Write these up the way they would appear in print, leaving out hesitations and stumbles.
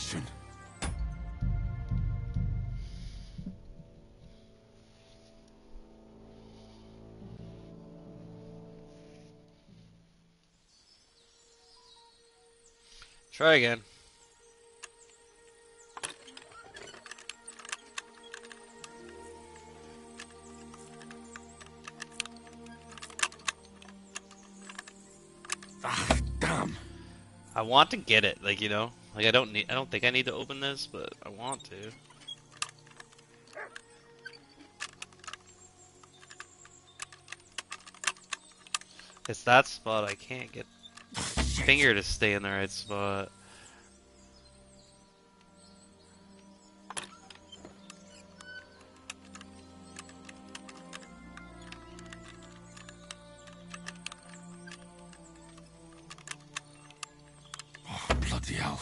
Damnation. Try again. Ah, damn. I want to get it, like, you know, like I don't think I need to open this, but I want to. It's that spot I can't get finger to stay in the right spot. Oh, bloody hell.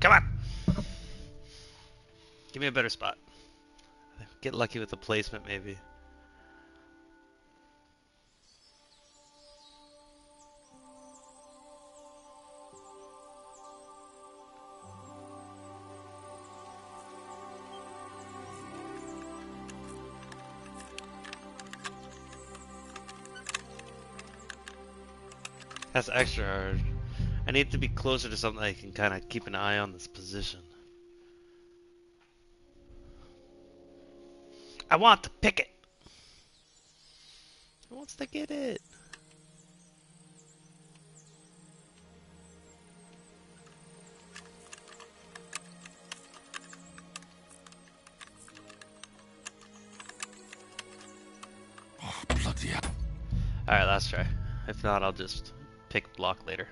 Come on! Give me a better spot. Get lucky with the placement, maybe. That's extra hard. I need to be closer to something I can kind of keep an eye on this position. I want to pick it! Who wants to get it? Oh, bloody hell. Alright, last try. If not, I'll just pick block later.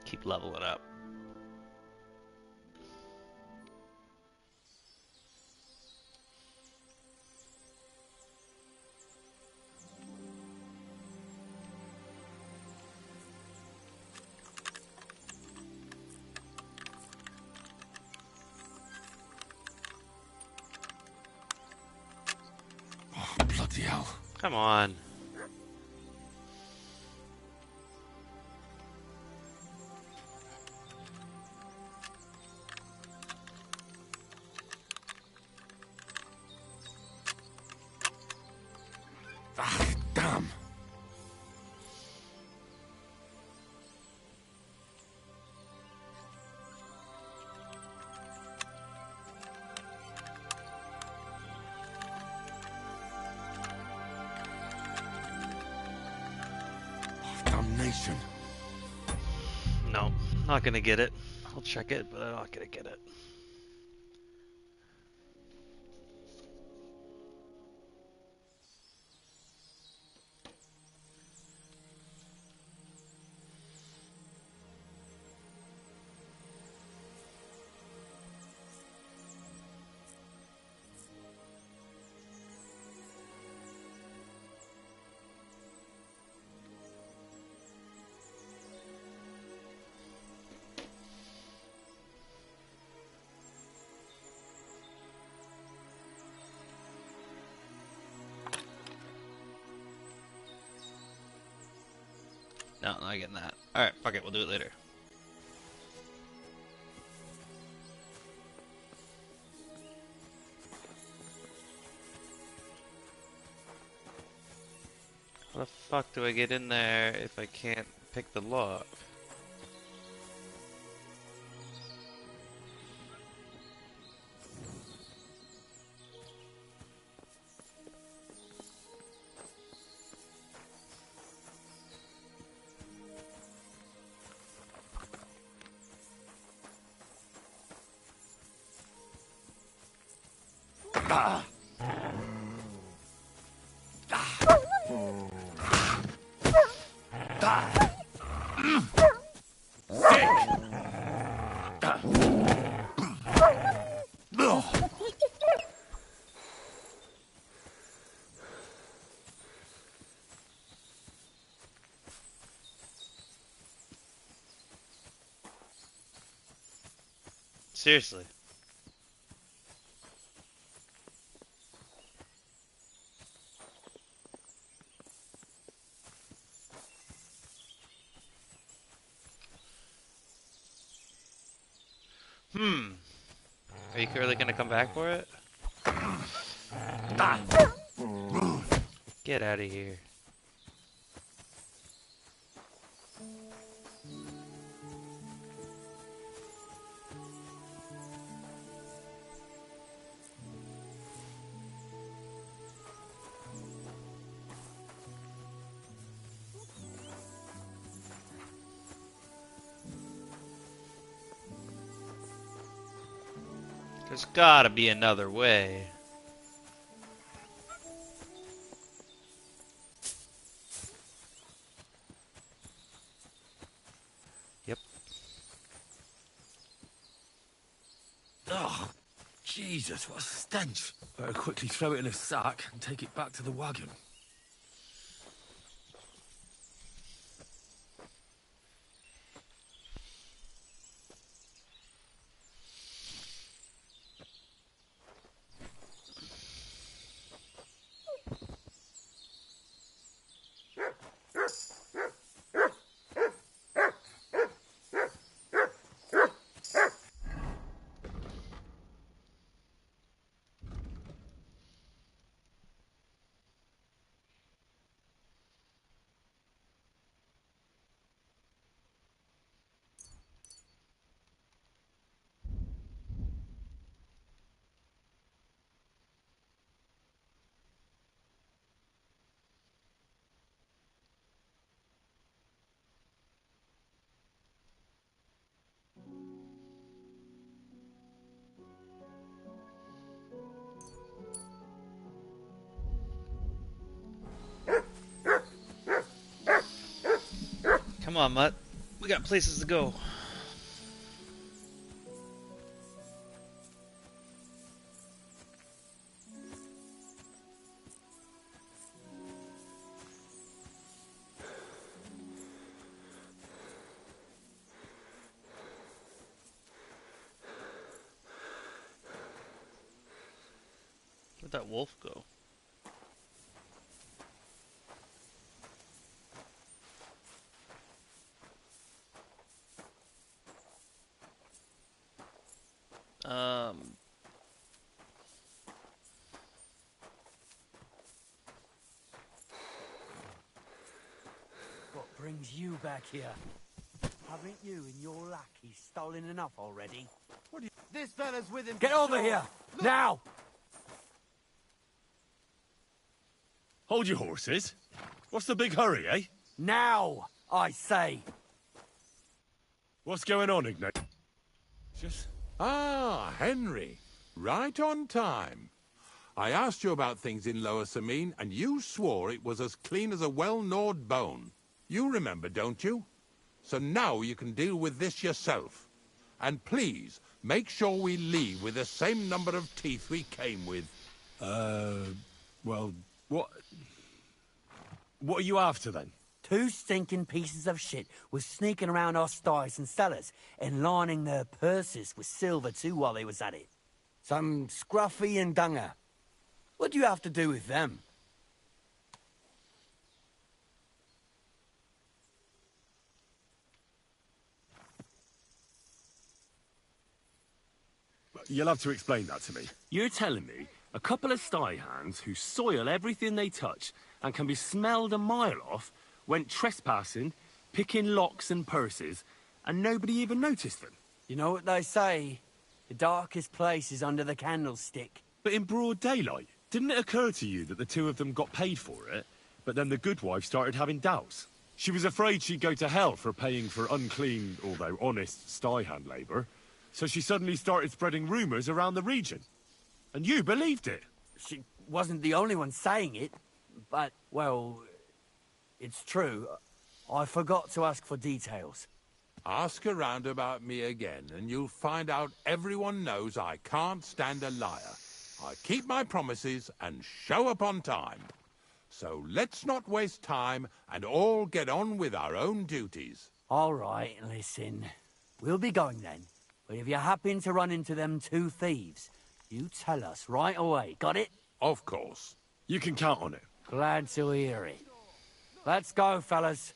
Keep leveling up. Oh, bloody hell. Come on. Ah, damn. Oh, damnation. No, not gonna get it. I'll check it, but I'm not gonna get it. No, not getting that. Alright, fuck it, we'll do it later. How the fuck do I get in there if I can't pick the lock? Ah. Seriously. Hmm. Are you really gonna come back for it? Get out of here. There's gotta be another way. Yep. Oh, Jesus, what a stench. Better quickly throw it in a sack and take it back to the wagon. Come on, Mutt. We got places to go. Where'd that wolf go? What brings you back here? Haven't you and your lackey stolen enough already? What do you... This fella's with him. Get over here! Now! Hold your horses. What's the big hurry, eh? Now, I say! What's going on, Ignatius? Ah, Henry. Right on time. I asked you about things in Lower Samine, and you swore it was as clean as a well-gnawed bone. You remember, don't you? So now you can deal with this yourself. And please, make sure we leave with the same number of teeth we came with. Well, what are you after, then? 2 stinking pieces of shit was sneaking around our sties and cellars and lining their purses with silver too while they was at it. Some scruffy and dunger. What do you have to do with them? You'll have to explain that to me. You're telling me a couple of sty hands who soil everything they touch and can be smelled a mile off went trespassing, picking locks and purses, and nobody even noticed them? You know what they say? The darkest place is under the candlestick. But in broad daylight, didn't it occur to you that the 2 of them got paid for it, but then the good wife started having doubts? She was afraid she'd go to hell for paying for unclean, although honest, sty hand labour, so she suddenly started spreading rumours around the region. And you believed it. She wasn't the only one saying it, but, well, it's true. I forgot to ask for details. Ask around about me again, and you'll find out everyone knows I can't stand a liar. I keep my promises and show up on time. So let's not waste time and all get on with our own duties. All right, listen. We'll be going then. But if you happen to run into them two thieves, you tell us right away. Got it? Of course. You can count on it. Glad to hear it. Let's go, fellas.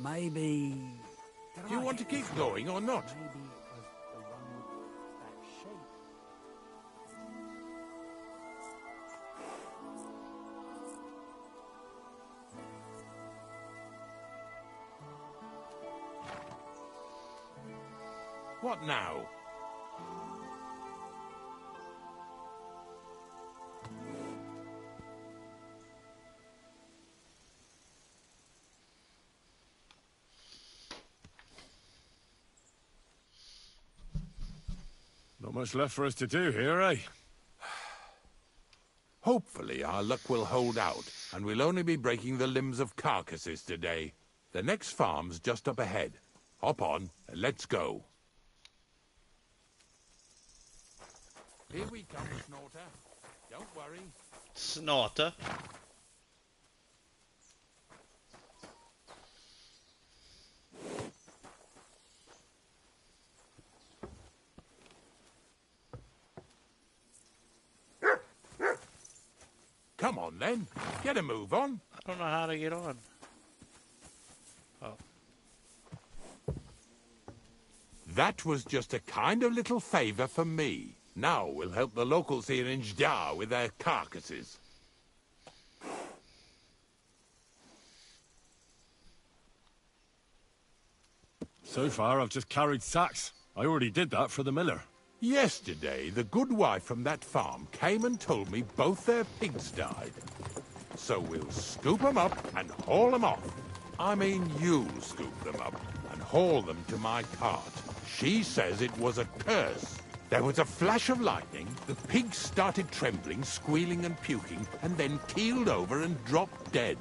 Maybe... Do you want to keep going or not? Maybe it was the one with that shape. What now? Not much left for us to do here, eh? Hopefully our luck will hold out, and we'll only be breaking the limbs of carcasses today. The next farm's just up ahead. Hop on, and let's go. Here we come, Snorter. Don't worry. Snorter. Come on then, get a move on. I don't know how to get on. Oh. That was just a kind of little favour for me. Now we'll help the locals here in Jda with their carcasses. So far, I've just carried sacks. I already did that for the miller. Yesterday, the good wife from that farm came and told me both their pigs died. So we'll scoop them up and haul them off. I mean, you'll scoop them up and haul them to my cart. She says it was a curse. There was a flash of lightning, the pigs started trembling, squealing and puking, and then keeled over and dropped dead.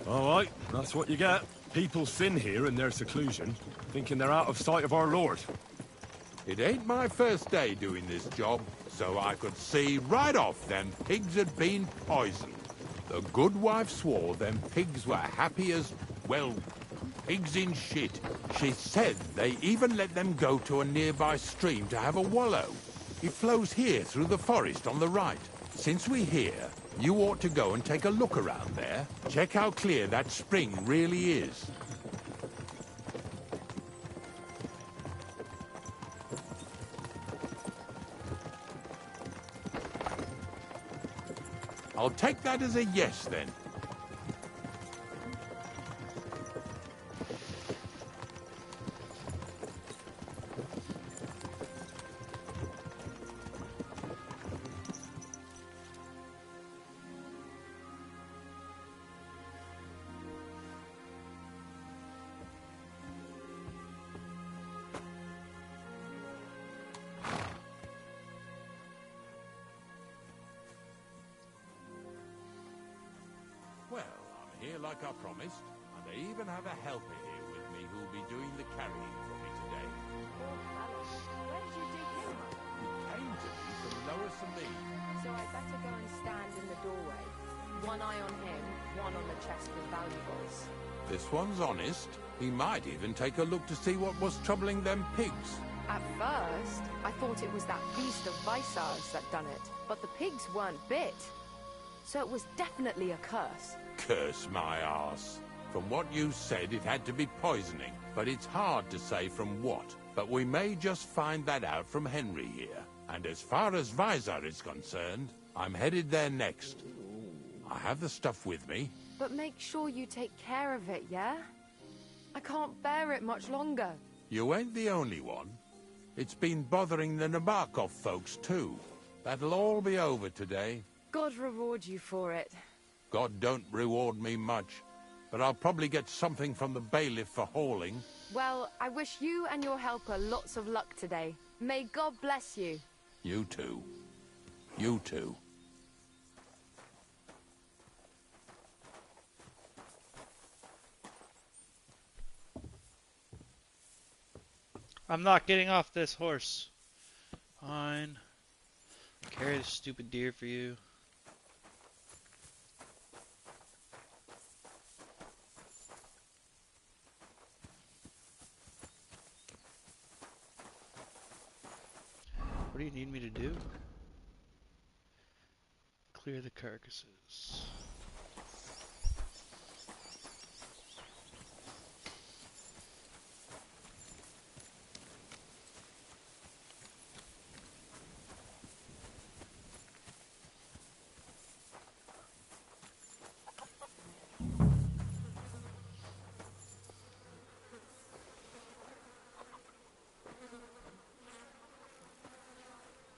All right, that's what you get. People sin here in their seclusion, thinking they're out of sight of our Lord. It ain't my first day doing this job, so I could see right off them pigs had been poisoned. The good wife swore them pigs were happy as, well, pigs in shit. She said they even let them go to a nearby stream to have a wallow. It flows here through the forest on the right. Since we're here, you ought to go and take a look around there. Check how clear that spring really is. I'll take that as a yes, then. Well, I'm here like I promised, and I even have a helper here with me who'll be doing the carrying for me today. Where did you dig him up? He came to me from Lower Samin. So I better go and stand in the doorway. One eye on him, one on the chest with valuables. This one's honest. He might even take a look to see what was troubling them pigs. At first, I thought it was that beast of Visar's that done it, but the pigs weren't bit. So it was definitely a curse. Curse my arse. From what you said, it had to be poisoning, but it's hard to say from what. But we may just find that out from Henry here. And as far as Visar is concerned, I'm headed there next. I have the stuff with me. But make sure you take care of it, yeah? I can't bear it much longer. You ain't the only one. It's been bothering the Nabokov folks too. That'll all be over today. God reward you for it. God don't reward me much, but I'll probably get something from the bailiff for hauling. Well, I wish you and your helper lots of luck today. May God bless you. You too. You too. I'm not getting off this horse. Fine. Carry this stupid deer for you. What do you need me to do? Clear the carcasses.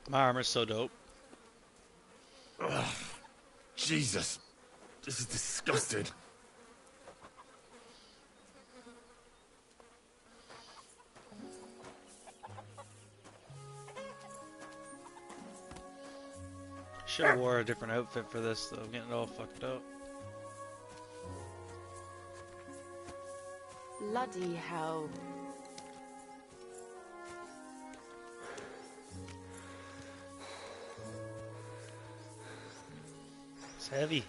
My armor's so dope. Jesus. This is disgusting. Should have wore a different outfit for this though. I'm getting it all fucked up. Bloody hell. It's heavy.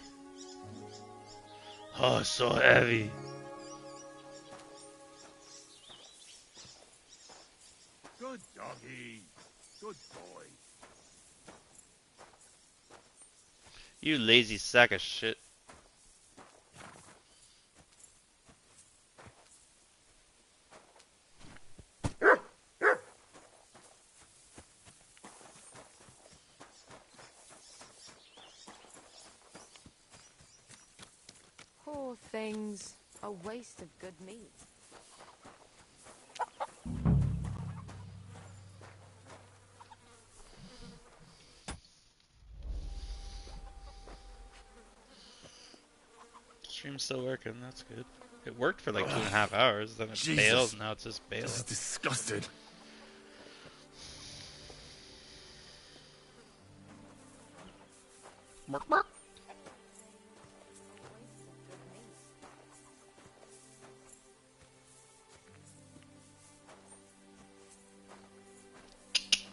Oh, it's so heavy. Good doggy. Good boy. You lazy sack of shit. Poor things. A waste of good meat. Stream's still working, that's good. It worked for like 2.5 hours, then it Jesus. bailed, and now it's just bailed. This is disgusting.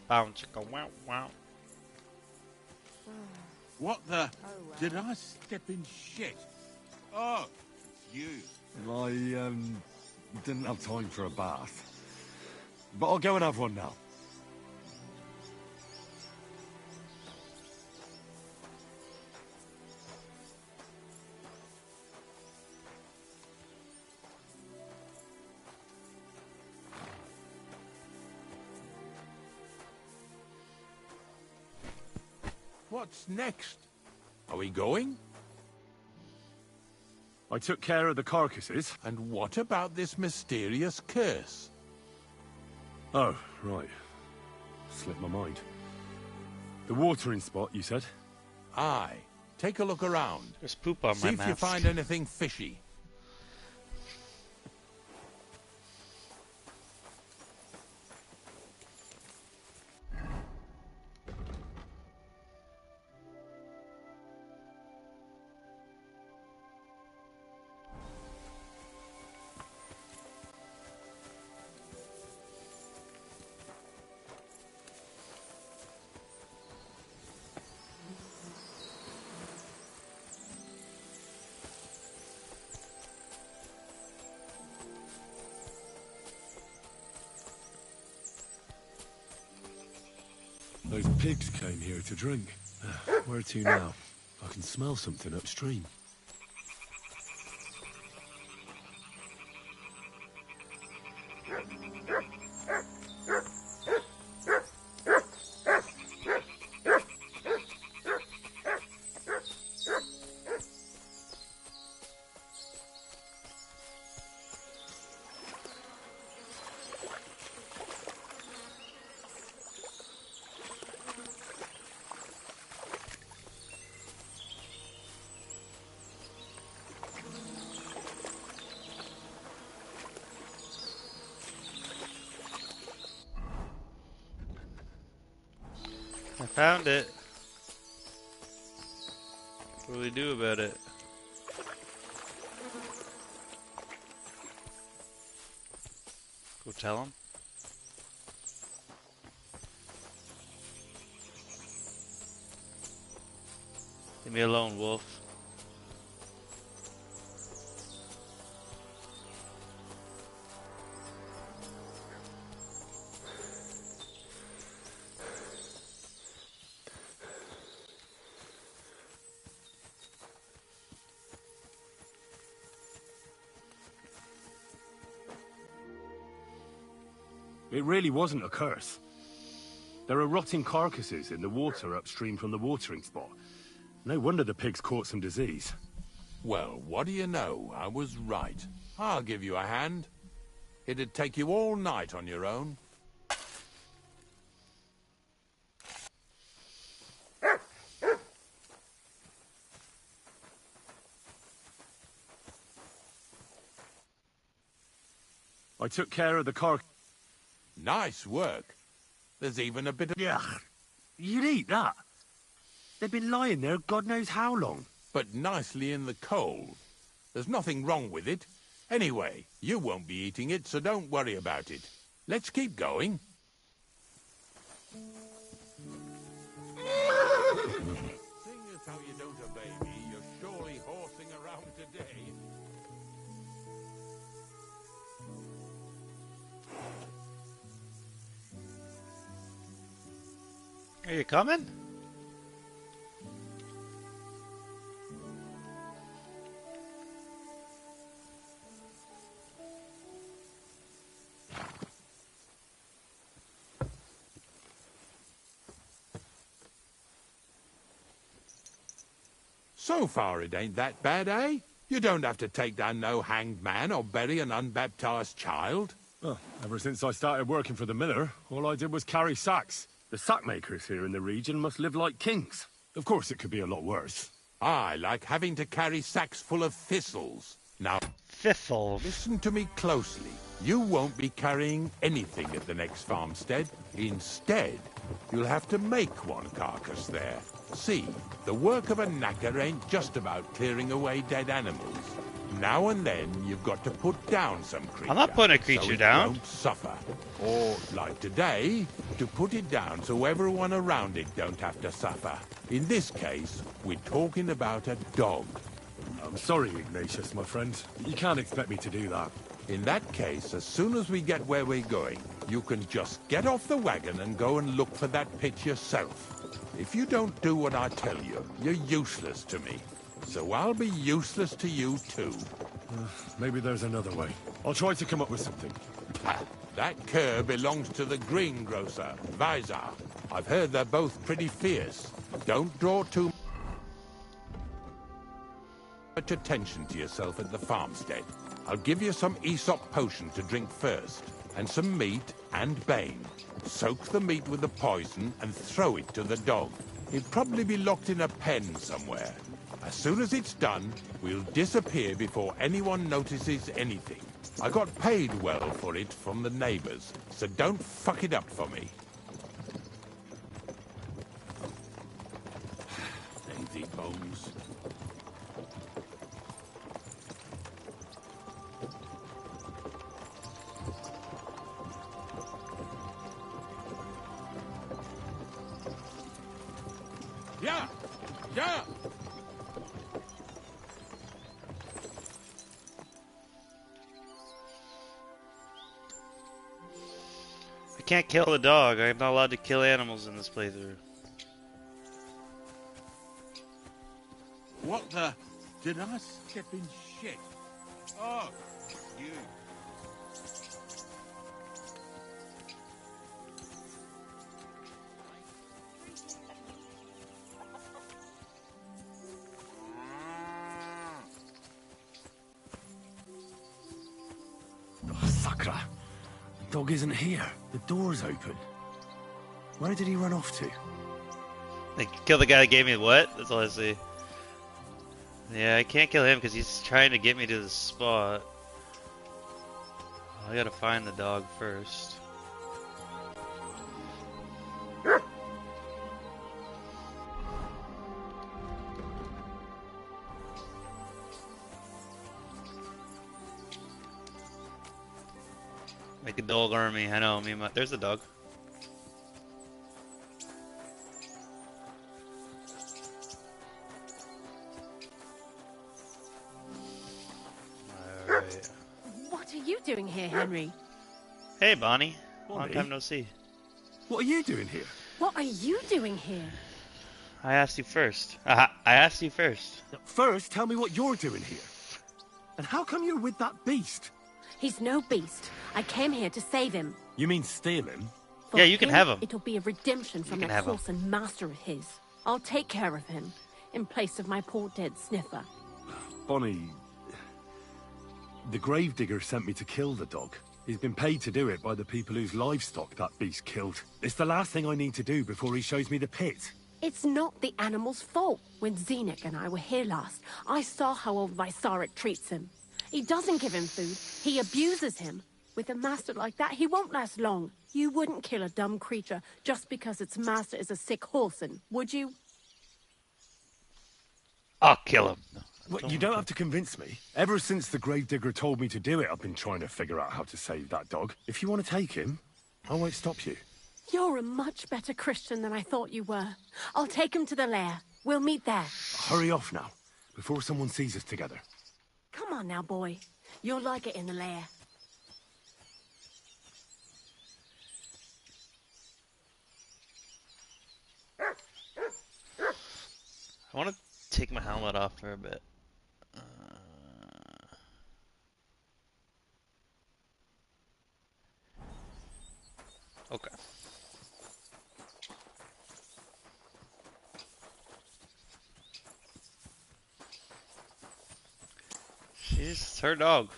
Bounce, chicka, wow, wow. What the? Well. Did I step in shit? Oh, it's you. I, didn't have time for a bath. But I'll go and have one now. What's next? Are we going? I took care of the carcasses. And what about this mysterious curse? Oh, right. Slipped my mind. The watering spot, you said? Aye. Take a look around. There's poop on See my if mask. you find anything fishy. Those pigs came here to drink. Where to now? I can smell something upstream. I found it. What do we do about it? Go tell him. Leave me alone, wolf. It really wasn't a curse. There are rotting carcasses in the water upstream from the watering spot. No wonder the pigs caught some disease. Well, what do you know? I was right. I'll give you a hand. It'd take you all night on your own. I took care of the car... Nice work. There's even a bit of... Yeah, you'd eat that. They've been lying there God knows how long. But nicely in the cold. There's nothing wrong with it. Anyway, you won't be eating it, so don't worry about it. Let's keep going. Seeing as how you don't obey me, you're surely horsing around today. Are you coming? So far it ain't that bad, eh? You don't have to take down no hanged man or bury an unbaptized child. Well, ever since I started working for the miller, all I did was carry sacks. The sack makers here in the region must live like kings. Of course it could be a lot worse. I like having to carry sacks full of thistles. Now, Thistle. listen to me closely. You won't be carrying anything at the next farmstead. Instead, you'll have to make one carcass there. See, the work of a knacker ain't just about clearing away dead animals. Now and then, you've got to put down some creature. I'm not putting a creature so it down. Won't suffer. Or, like today, to put it down so everyone around it don't have to suffer. In this case, we're talking about a dog. I'm sorry, Ignatius, my friend. You can't expect me to do that. In that case, as soon as we get where we're going, you can just get off the wagon and go and look for that pit yourself. If you don't do what I tell you, you're useless to me. So I'll be useless to you too. Maybe there's another way. I'll try to come up with something. That cur belongs to the greengrocer, Visar. I've heard they're both pretty fierce. Don't draw too much attention to yourself at the farmstead. I'll give you some Aesop potion to drink first, and some meat and bane. Soak the meat with the poison and throw it to the dog. He'll probably be locked in a pen somewhere. As soon as it's done, we'll disappear before anyone notices anything. I got paid well for it from the neighbors, so don't fuck it up for me. Lazy bones. Yeah! Yeah! I can't kill the dog. I'm not allowed to kill animals in this playthrough. What the? Did I step in shit? Oh, you. Oh, Sakra. The dog isn't here. The door's open. Where did he run off to? Like, kill the guy that gave me what? That's all I see. Yeah, I can't kill him because he's trying to get me to the spot. I gotta find the dog first. Make a dog army. I know. There's the dog. Alright. What are you doing here, Henry? Hey, Bonnie. Bonnie? Long time no see. What are you doing here? What are you doing here? I asked you first. I asked you first. First, tell me what you're doing here. And how come you're with that beast? He's no beast. I came here to save him. You mean steal him? For Yeah, you can have him. It'll be a redemption from can that have him. horse and master of his. I'll take care of him, in place of my poor dead sniffer. Bonnie... The gravedigger sent me to kill the dog. He's been paid to do it by the people whose livestock that beast killed. It's the last thing I need to do before he shows me the pit. It's not the animal's fault. When Zenik and I were here last, I saw how old Vysarik treats him. He doesn't give him food. He abuses him. With a master like that, he won't last long. You wouldn't kill a dumb creature just because its master is a sick horseman, would you? I'll kill him. Well, you don't have to convince me. Ever since the gravedigger told me to do it, I've been trying to figure out how to save that dog. If you want to take him, I won't stop you. You're a much better Christian than I thought you were. I'll take him to the lair. We'll meet there. Hurry off now, before someone sees us together. Come on now, boy. You'll like it in the lair. I want to take my helmet off for a bit. Okay. She's her dog.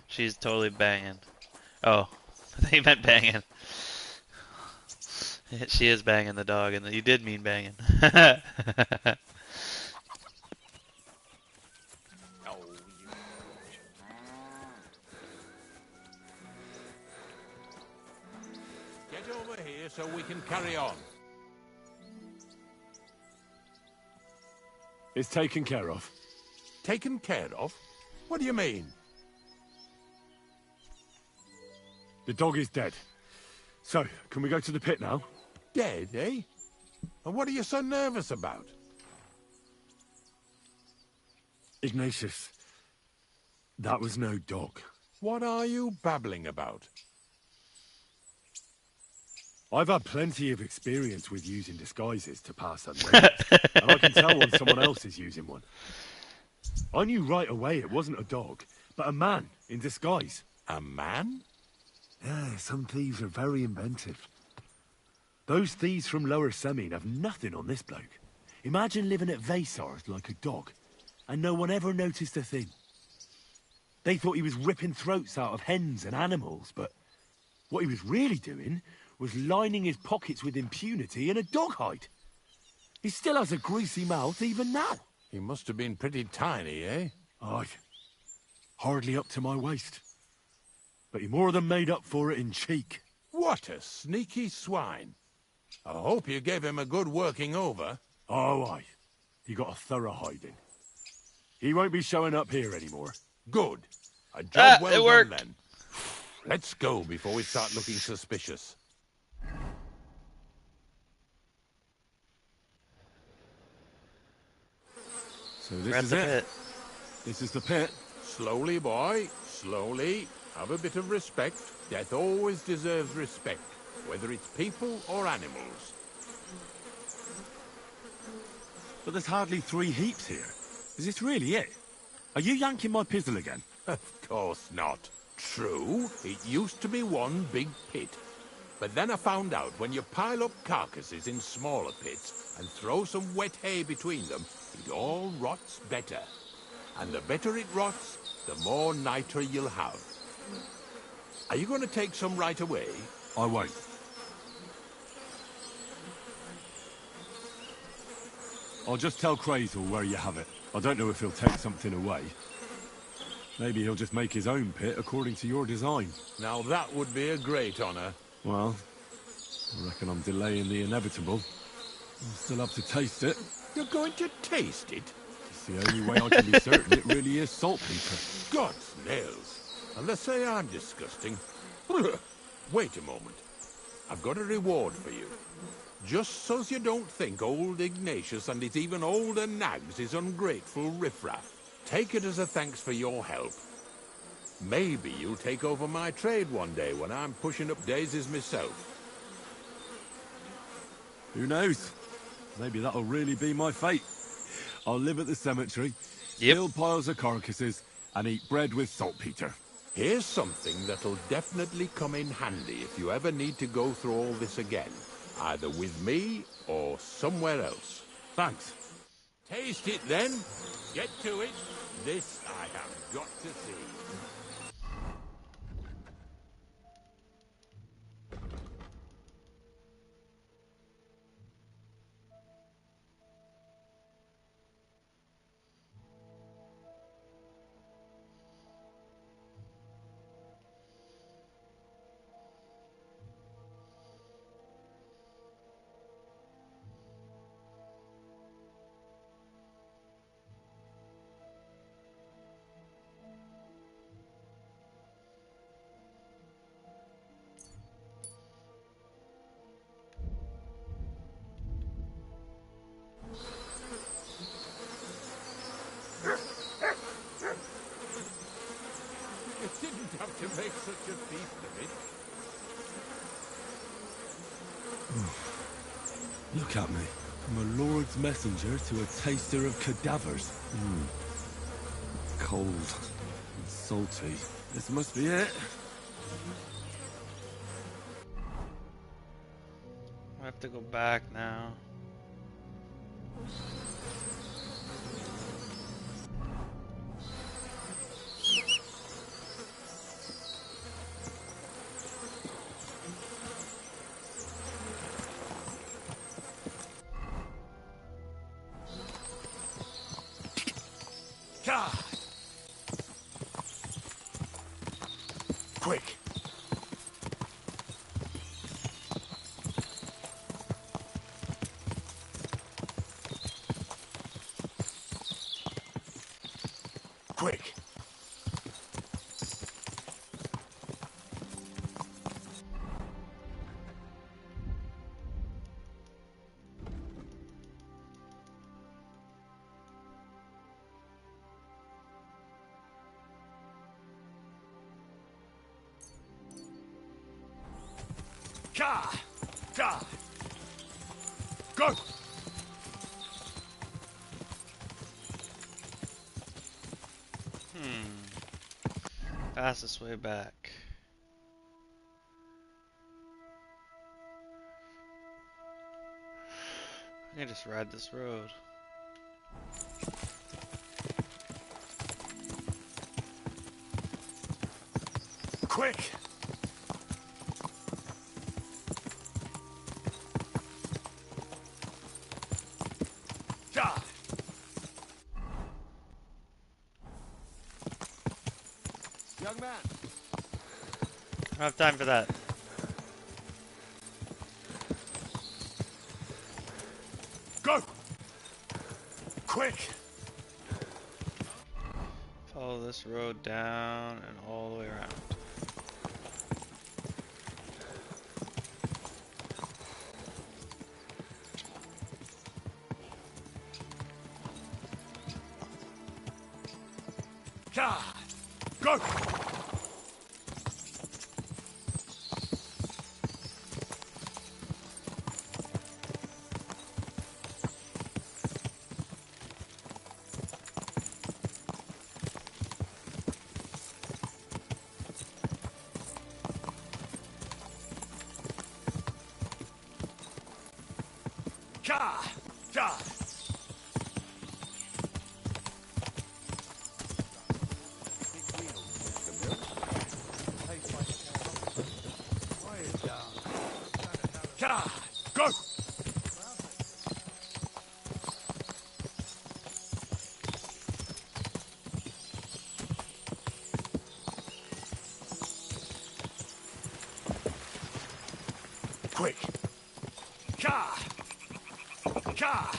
She's totally banging. Oh, I think you meant banging. She is banging the dog, and you did mean banging. Get over here so we can carry on. It's taken care of. Taken care of? What do you mean? The dog is dead. So, can we go to the pit now? Dead, eh? And what are you so nervous about? Ignatius, that was no dog. What are you babbling about? I've had plenty of experience with using disguises to pass unnoticed, and I can tell when someone else is using one. I knew right away it wasn't a dog, but a man in disguise. A man? Yeah, some thieves are very inventive. Those thieves from Lower Semine have nothing on this bloke. Imagine living at Vaysar's like a dog, and no one ever noticed a thing. They thought he was ripping throats out of hens and animals, but what he was really doing was lining his pockets with impunity in a dog hide. He still has a greasy mouth even now. He must have been pretty tiny, eh? Aye, hardly up to my waist. But he more than made up for it in cheek. What a sneaky swine. I hope you gave him a good working over. Oh, aye. He got a thorough hiding. He won't be showing up here anymore. Good. A job well it done worked. then. Let's go before we start looking suspicious. So We're this at is the it. pit. This is the pit. Slowly, boy. Slowly. Have a bit of respect. Death always deserves respect, whether it's people or animals. But there's hardly 3 heaps here. Is this really it? Are you yanking my pizzle again? Of course not. True, it used to be one big pit. But then I found out when you pile up carcasses in smaller pits and throw some wet hay between them, it all rots better. And the better it rots, the more nitre you'll have. Are you going to take some right away? I won't. I'll just tell Crazel where you have it. I don't know if he'll take something away. Maybe he'll just make his own pit according to your design. Now that would be a great honor. Well, I reckon I'm delaying the inevitable. I'll still have to taste it. You're going to taste it? It's the only way I can be certain it really is saltpeter. God's nails. And they say I'm disgusting. Wait a moment. I've got a reward for you. Just so's you don't think old Ignatius and his even older nags is ungrateful riffraff. Take it as a thanks for your help. Maybe you'll take over my trade one day when I'm pushing up daisies myself. Who knows? Maybe that'll really be my fate. I'll live at the cemetery, Yep. fill piles of carcasses, and eat bread with saltpeter. Here's something that'll definitely come in handy if you ever need to go through all this again, either with me or somewhere else. Thanks. Taste it then. Get to it. This I have got to see. You didn't have to make such a feast of it. Look at me. I'm a lord's messenger to a taster of cadavers. Cold and salty. This must be it. I have to go back now. God! Quick! Quick! God! God! Go! Fastest way back. I can just ride this road. Quick! God! Young man! I don't have time for that. Go! Quick! Follow this road down and all the way around. God! Go! God! God! God! Go! Quick! God! God!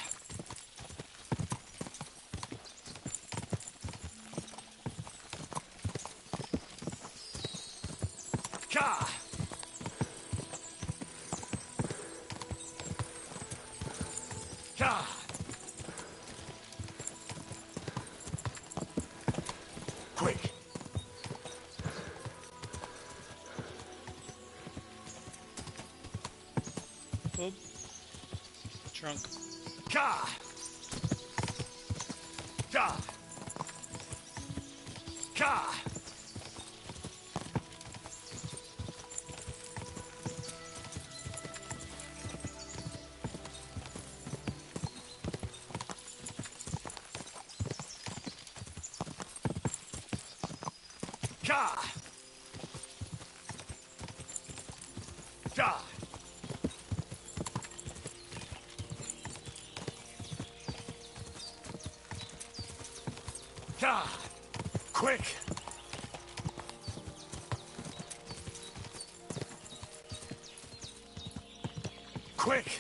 God! God! Quick! Oop. Trunk. God! God! God! Gah! Gah! Gah! Quick! Quick!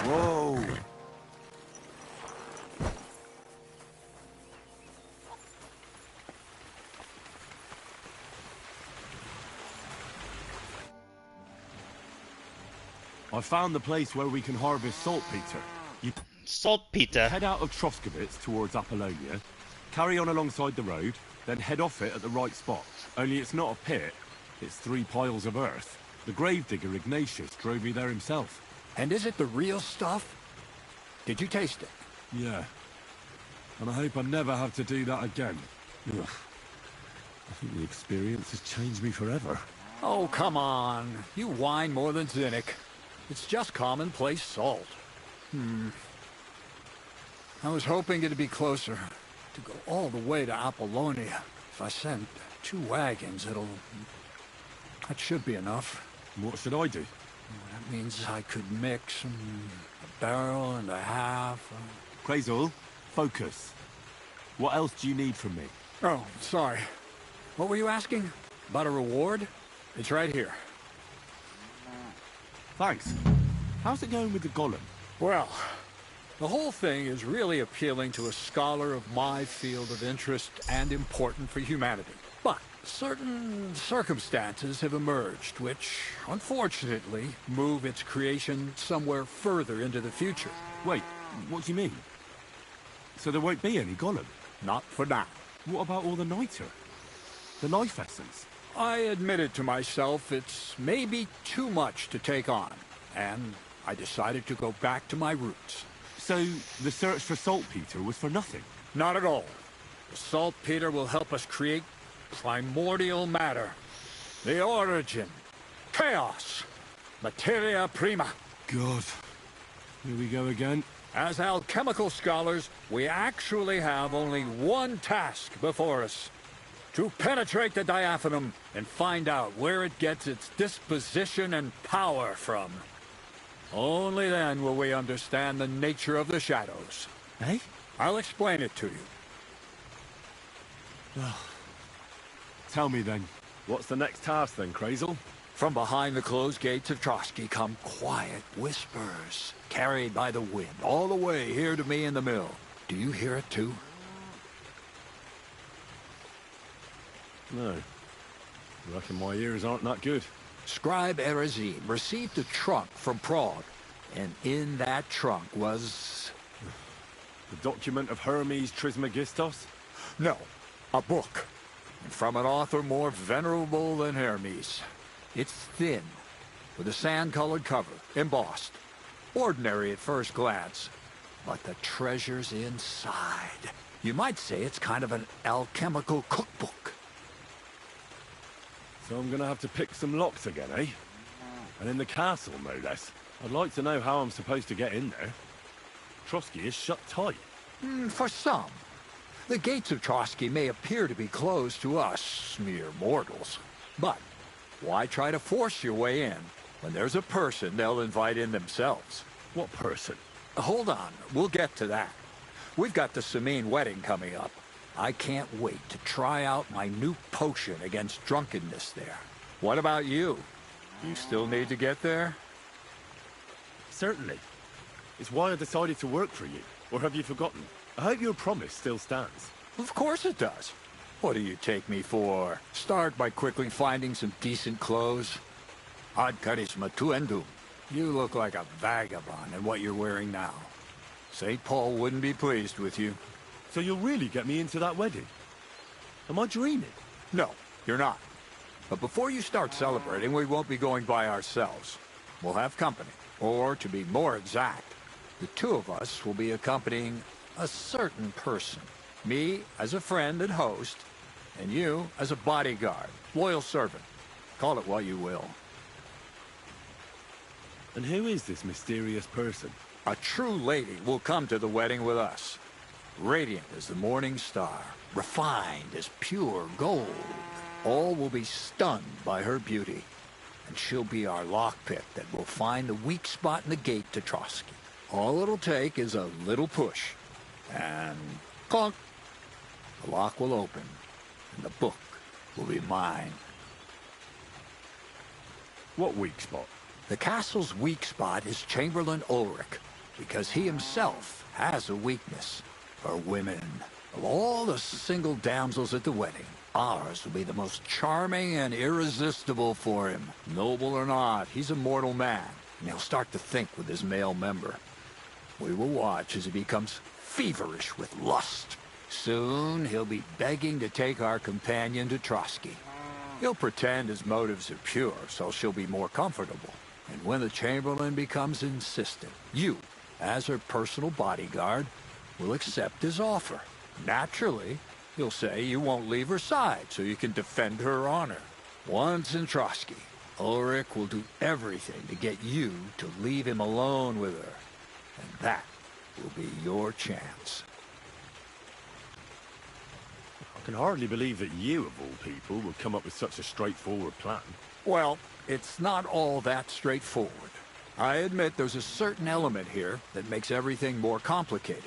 Whoa. I found the place where we can harvest saltpeter. You Saltpeter. head out of Troskovitz towards Apollonia, carry on alongside the road, then head off it at the right spot. Only it's not a pit, it's 3 piles of earth. The gravedigger Ignatius drove me there himself. And is it the real stuff? Did you taste it? Yeah. And I hope I never have to do that again. Ugh. I think the experience has changed me forever. Oh, come on. You whine more than Zinnik. It's just commonplace salt. I was hoping it'd be closer. To go all the way to Apollonia. If I send 2 wagons, that should be enough. What should I do? That means I could mix a barrel and a half. Crazel, focus. What else do you need from me? Oh, sorry. What were you asking? About a reward? It's right here. Thanks. How's it going with the golem? Well, the whole thing is really appealing to a scholar of my field of interest and important for humanity. But certain circumstances have emerged which, unfortunately, move its creation somewhere further into the future. Wait, what do you mean? So there won't be any golem? Not for now. What about all the niter? The life essence? I admitted to myself it's maybe too much to take on, and I decided to go back to my roots. So the search for saltpeter was for nothing? Not at all. The saltpeter will help us create primordial matter. The origin. Chaos. Materia prima. God. Here we go again. As alchemical scholars, we actually have only one task before us. To penetrate the diaphanum and find out where it gets its disposition and power from. Only then will we understand the nature of the shadows. Eh? I'll explain it to you. Tell me then, what's the next task then, Crazel? From behind the closed gates of Trotsky come quiet whispers, carried by the wind, all the way here to me in the mill. Do you hear it too? No. I reckon my ears aren't that good. Scribe Erezim received a trunk from Prague, and in that trunk was... The document of Hermes Trismegistos? No, a book. And from an author more venerable than Hermes. It's thin, with a sand-colored cover, embossed. Ordinary at first glance, but the treasures inside. You might say it's kind of an alchemical cookbook. So I'm gonna have to pick some locks again, eh? And in the castle, no less. I'd like to know how I'm supposed to get in there. Trotsky is shut tight. For some. The gates of Trotsky may appear to be closed to us, mere mortals. But why try to force your way in when there's a person they'll invite in themselves? What person? Hold on, we'll get to that. We've got the Samine wedding coming up. I can't wait to try out my new potion against drunkenness there. What about you? You still need to get there? Certainly. It's why I decided to work for you. Or have you forgotten? I hope your promise still stands. Of course it does. What do you take me for? Start by quickly finding some decent clothes. Ad charisma tuendum. You look like a vagabond in what you're wearing now. St. Paul wouldn't be pleased with you. So you'll really get me into that wedding? Am I dreaming? No, you're not. But before you start celebrating, we won't be going by ourselves. We'll have company. Or, to be more exact, the 2 of us will be accompanying a certain person. Me as a friend and host, and you as a bodyguard, loyal servant. Call it what you will. And who is this mysterious person? A true lady will come to the wedding with us. Radiant as the morning star, refined as pure gold. All will be stunned by her beauty. And she'll be our lockpick that will find the weak spot in the gate to Trotsky. All it'll take is a little push. And clunk! The lock will open, and the book will be mine. What weak spot? The castle's weak spot is Chamberlain Ulrich, because he himself has a weakness for women. Of all the single damsels at the wedding, ours will be the most charming and irresistible for him. Noble or not, he's a mortal man, and he'll start to think with his male member. We will watch as he becomes feverish with lust. Soon, he'll be begging to take our companion to Trotsky. He'll pretend his motives are pure, so she'll be more comfortable. And when the Chamberlain becomes insistent, you, as her personal bodyguard, will accept his offer. Naturally, you'll say you won't leave her side so you can defend her honor. Once in Trotsky, Ulrich will do everything to get you to leave him alone with her. And that will be your chance. I can hardly believe that you, of all people, would come up with such a straightforward plan. Well, it's not all that straightforward. I admit there's a certain element here that makes everything more complicated.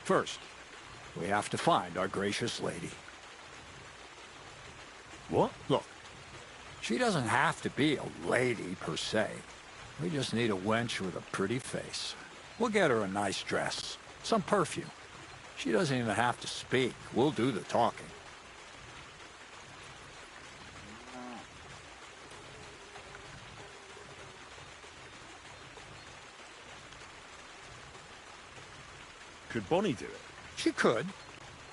First, we have to find our gracious lady. What? Look, she doesn't have to be a lady per se. We just need a wench with a pretty face. We'll get her a nice dress, some perfume. She doesn't even have to speak. We'll do the talking. Could Bonnie do it? She could.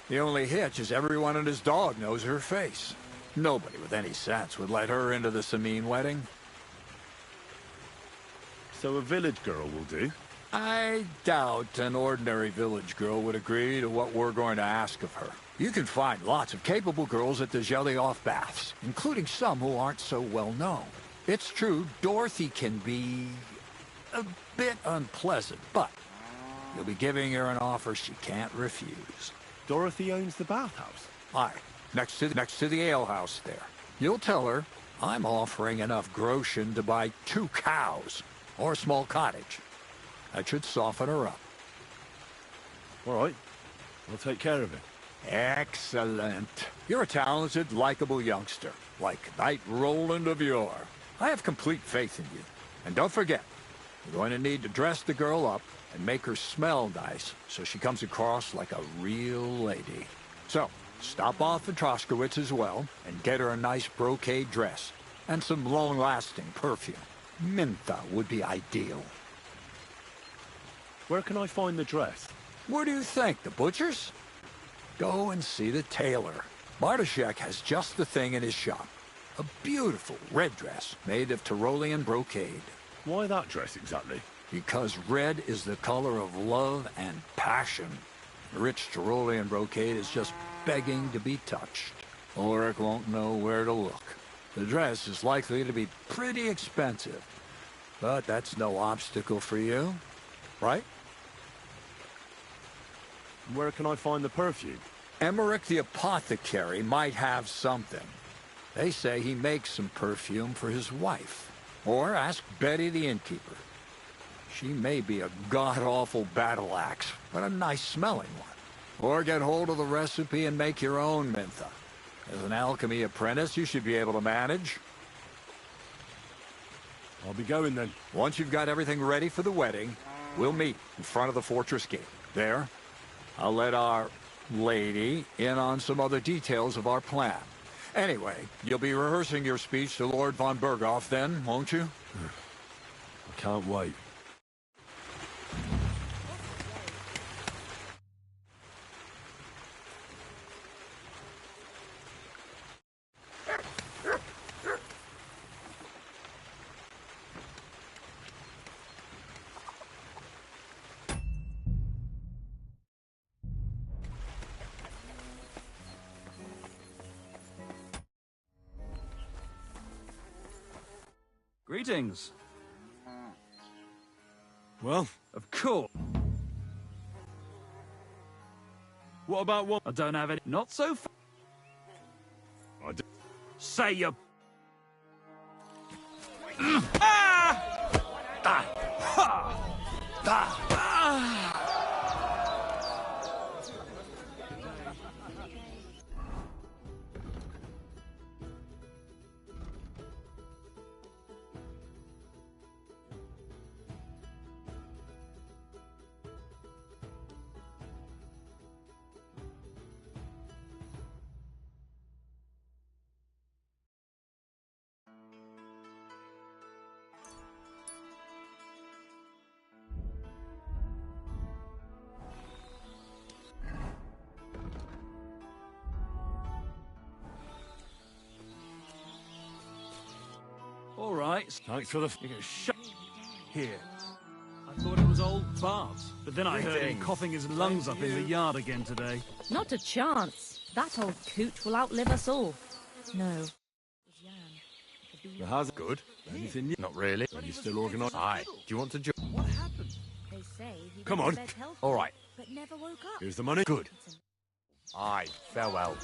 The only hitch is everyone and his dog knows her face. Nobody with any sense would let her into the Sameen wedding. So a village girl will do? I doubt an ordinary village girl would agree to what we're going to ask of her. You can find lots of capable girls at the Gelioff Baths, including some who aren't so well known. It's true, Dorothy can be a bit unpleasant, but you'll be giving her an offer she can't refuse. Dorothy owns the bathhouse? Aye, next to the alehouse there. You'll tell her I'm offering enough groschen to buy 2 cows or a small cottage. That should soften her up. All right. I'll take care of it. Excellent. You're a talented, likable youngster, like Knight Roland of yore. I have complete faith in you. And don't forget, you're going to need to dress the girl up and make her smell nice so she comes across like a real lady. So, stop off at Troskowitz as well and get her a nice brocade dress and some long-lasting perfume. Mintha would be ideal. Where can I find the dress? Where do you think? The butcher's? Go and see the tailor. Bartoszek has just the thing in his shop. A beautiful red dress made of Tyrolean brocade. Why that dress exactly? Because red is the color of love and passion. Rich Tyrolean brocade is just begging to be touched. Ulrich won't know where to look. The dress is likely to be pretty expensive, but that's no obstacle for you, right? Where can I find the perfume? Emmerich the apothecary might have something. They say he makes some perfume for his wife. Or ask Betty the innkeeper. She may be a god-awful battle axe, but a nice-smelling one. Or get hold of the recipe and make your own Mintha. As an alchemy apprentice, you should be able to manage. I'll be going then. Once you've got everything ready for the wedding, we'll meet in front of the fortress gate. There, I'll let our lady in on some other details of our plan. Anyway, you'll be rehearsing your speech to Lord von Berghoff then, won't you? I can't wait. Greetings. Well, of course. What about one? I don't have any. Not so far. I do. Say you. All right. Thanks for the... You can shut here. I thought it was old Bart, but then I heard him coughing his lungs up in the yard again today. Not a chance. That old coot will outlive us all. No. The house good. Anything new? Not really. Are you still organised? Aye. Do you want to join? What happened? They say he Come went on. to bed healthy, All right. but never woke up. Here's the money. Good. Aye, farewell.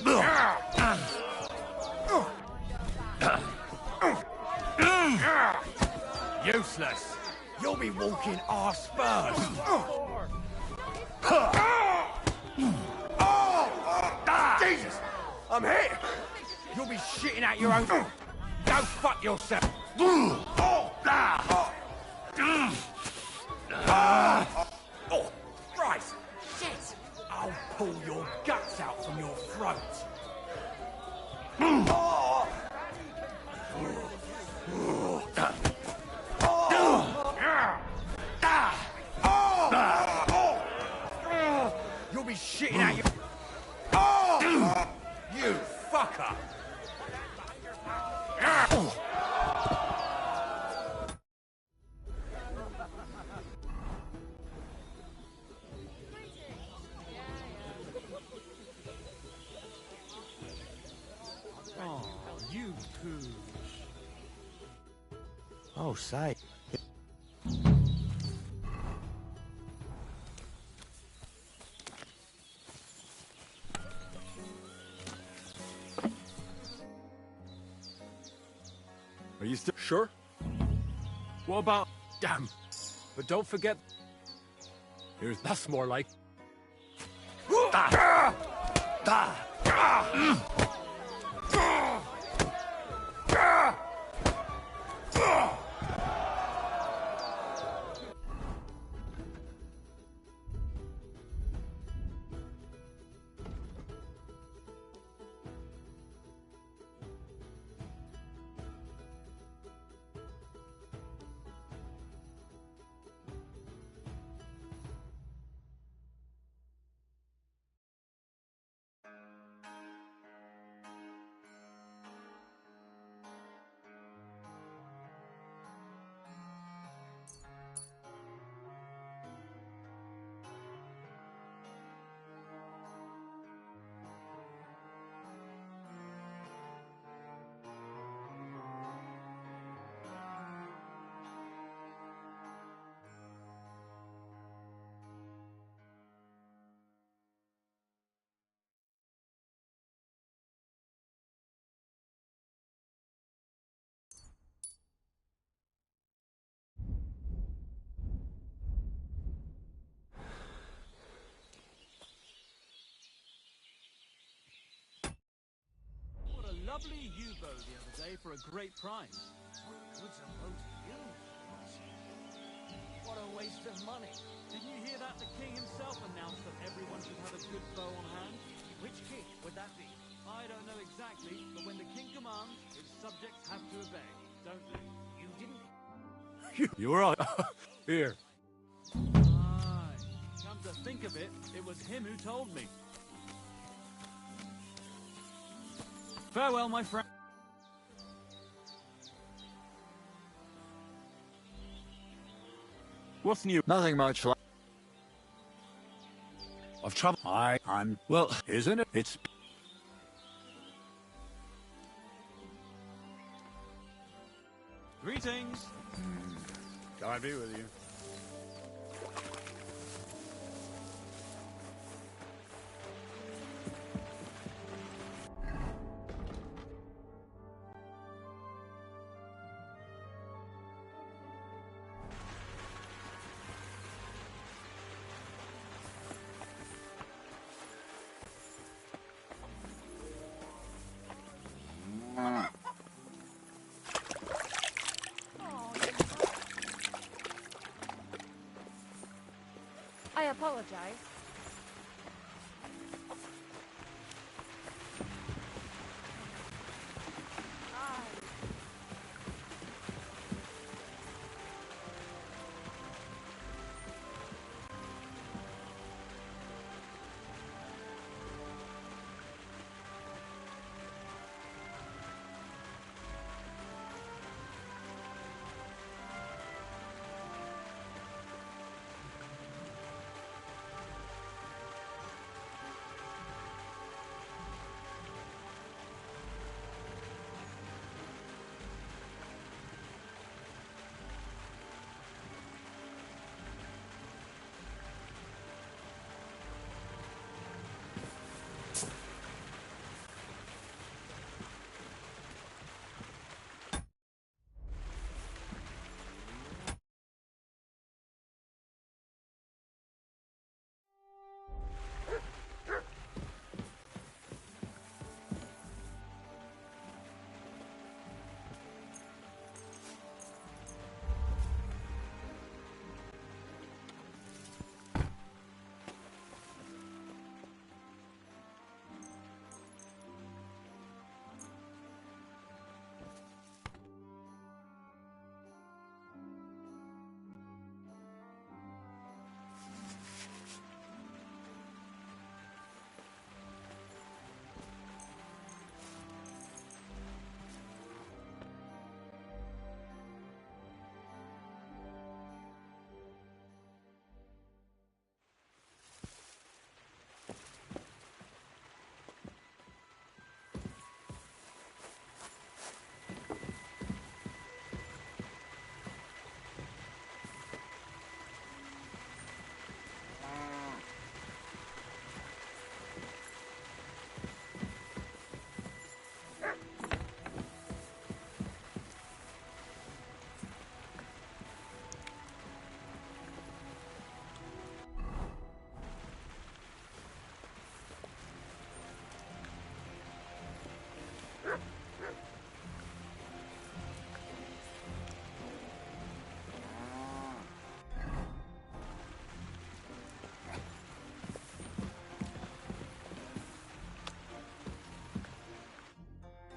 Useless. You'll be walking arse first. Jesus! I'm hit! You'll be shitting out your own... Go fuck yourself! Oh, Christ! Shit! I'll pull your guts out from your throat. You'll be shitting out your... You fucker! Oh, you pooch. Oh, say. Are you still... Sure. What about... Damn. But don't forget... Here's... That's more like... What a lovely U-boat the other day for a great price. What good's a boat used? What a waste of money. Didn't you hear that? The king himself announced that everyone should have a good bow on hand. Which king would that be? I don't know exactly, but when the king commands, his subjects have to obey, don't they? You didn't... You were right. Here. Aye. Come to think of it, it was him who told me. Farewell, my friend. What's new? Nothing much like... I've trouble. I'm... Well, Isn't it? It's... Greetings. God be with you. apologize.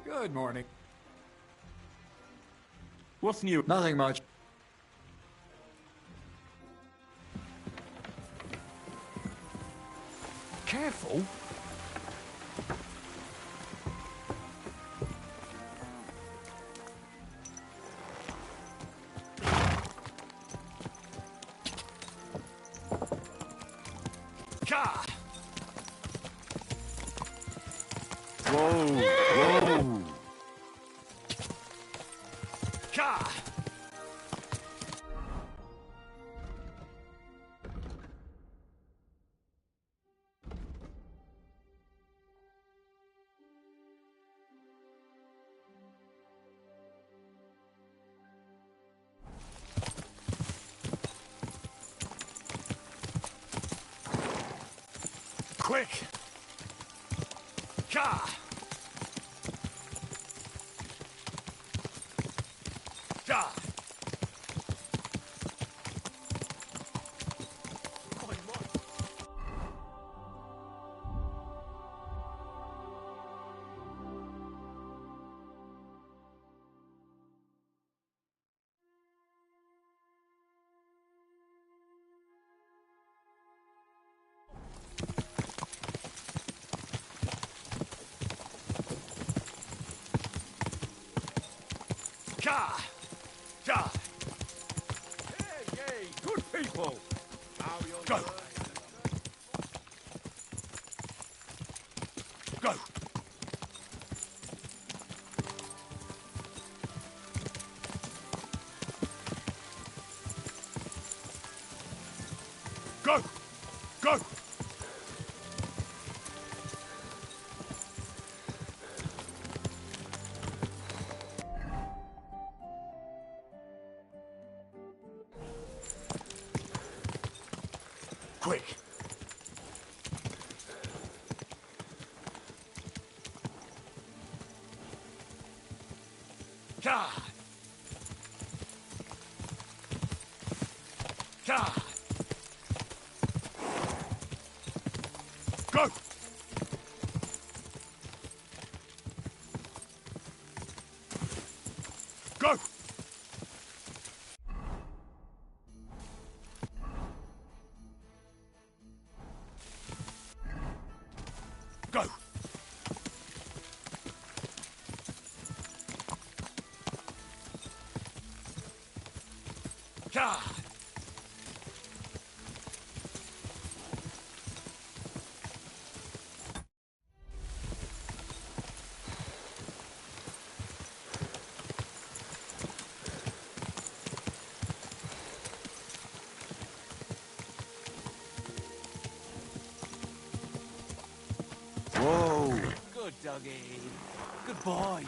Good morning. What's new? Nothing much. Careful. Gah! Whoa! Whoa! Gah! Quick! Gah! Gah! Gah! Gah! Hey, yay, good people! Now you'll Go! Go! Go! Go! Quick! God! God! Go! Go! God! Whoa. Good doggy. Good boy.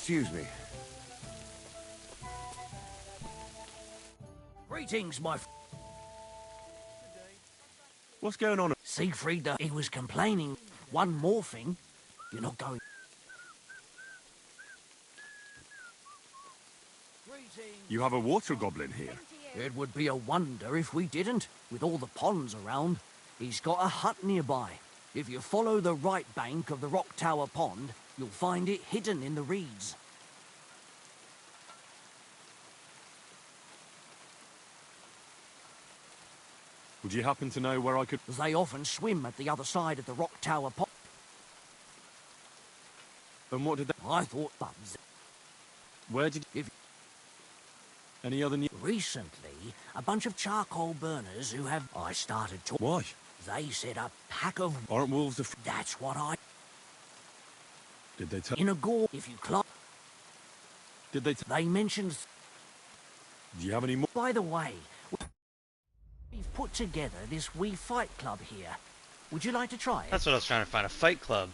Excuse me. Greetings, my... What's going on? Siegfried, he was complaining. One more thing. You're not going... You have a water goblin here. It would be a wonder if we didn't, with all the ponds around. He's got a hut nearby. If you follow the right bank of the Rock Tower Pond, you'll find it hidden in the reeds. Would you happen to know where I could... They often swim at the other side of the Rock Tower Pond. And what did they... I thought bums. Where did... If... Any other news? Recently, a bunch of charcoal burners who have... I started to... Why? They said a pack of... Aren't wolves That's what I... Did they tell... In a gore, if you climb... Did they... They mentioned... Do you have any more? By the way, we've put together this wee fight club here. Would you like to try it? That's what I was trying to find, a fight club.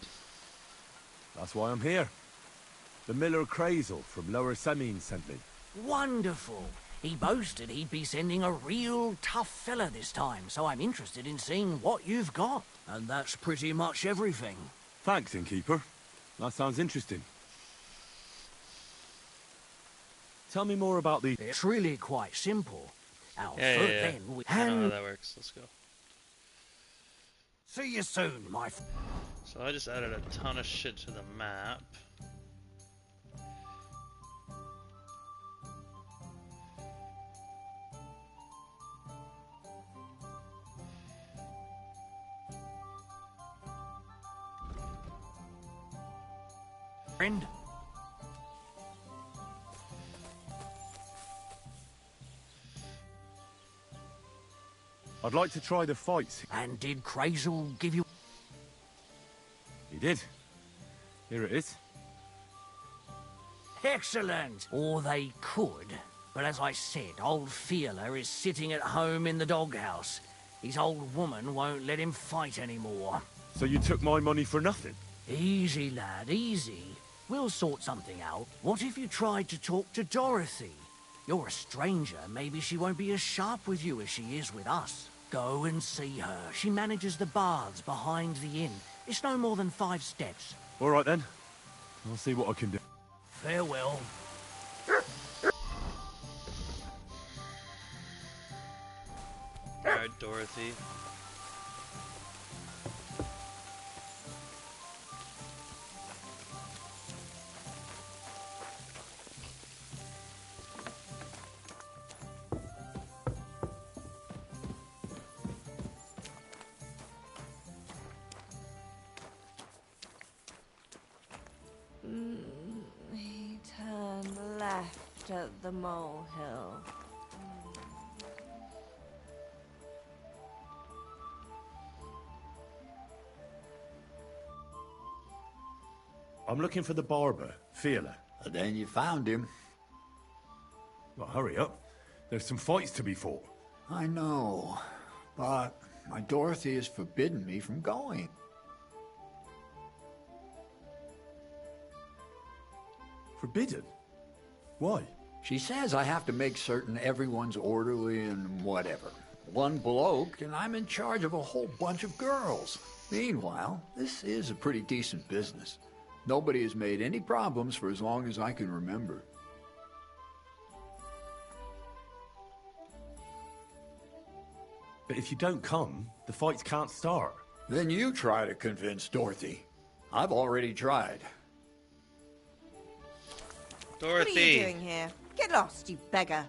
That's why I'm here. The Miller Crazel from Lower Semine sent me. Wonderful. He boasted he'd be sending a real tough fella this time, so I'm interested in seeing what you've got. And that's pretty much everything. Thanks, Innkeeper. That sounds interesting. Tell me more about the... It's really quite simple. Our Yeah. then we... I know how that works. Let's go. See you soon, my... So I just added a ton of shit to the map. Friend? I'd like to try the fights. And did Crazel give you... He did. Here it is. Excellent! Or they could. But as I said, old Fiala is sitting at home in the doghouse. His old woman won't let him fight anymore. So you took my money for nothing? Easy, lad, easy. We'll sort something out. What if you tried to talk to Dorothy? You're a stranger. Maybe she won't be as sharp with you as she is with us. Go and see her. She manages the baths behind the inn. It's no more than 5 steps. All right, then. I'll see what I can do. Farewell. Alright, Dorothy. He turned left at the molehill. I'm looking for the barber, Fiala. Then you found him. Well, hurry up. There's some fights to be fought. I know, but my Dorothy has forbidden me from going. Forbidden? Why? She says I have to make certain everyone's orderly and whatever. One bloke, and I'm in charge of a whole bunch of girls. Meanwhile, this is a pretty decent business. Nobody has made any problems for as long as I can remember. But if you don't come, the fights can't start. Then you try to convince Dorothy. I've already tried. Dorothy! What are you doing here? Get lost, you beggar.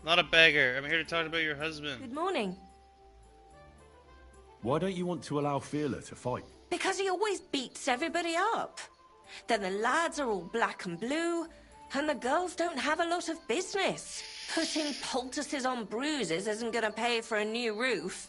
Not a beggar. I'm here to talk about your husband. Good morning. Why don't you want to allow Fiala to fight? Because he always beats everybody up. Then the lads are all black and blue, and the girls don't have a lot of business. Putting poultices on bruises isn't going to pay for a new roof.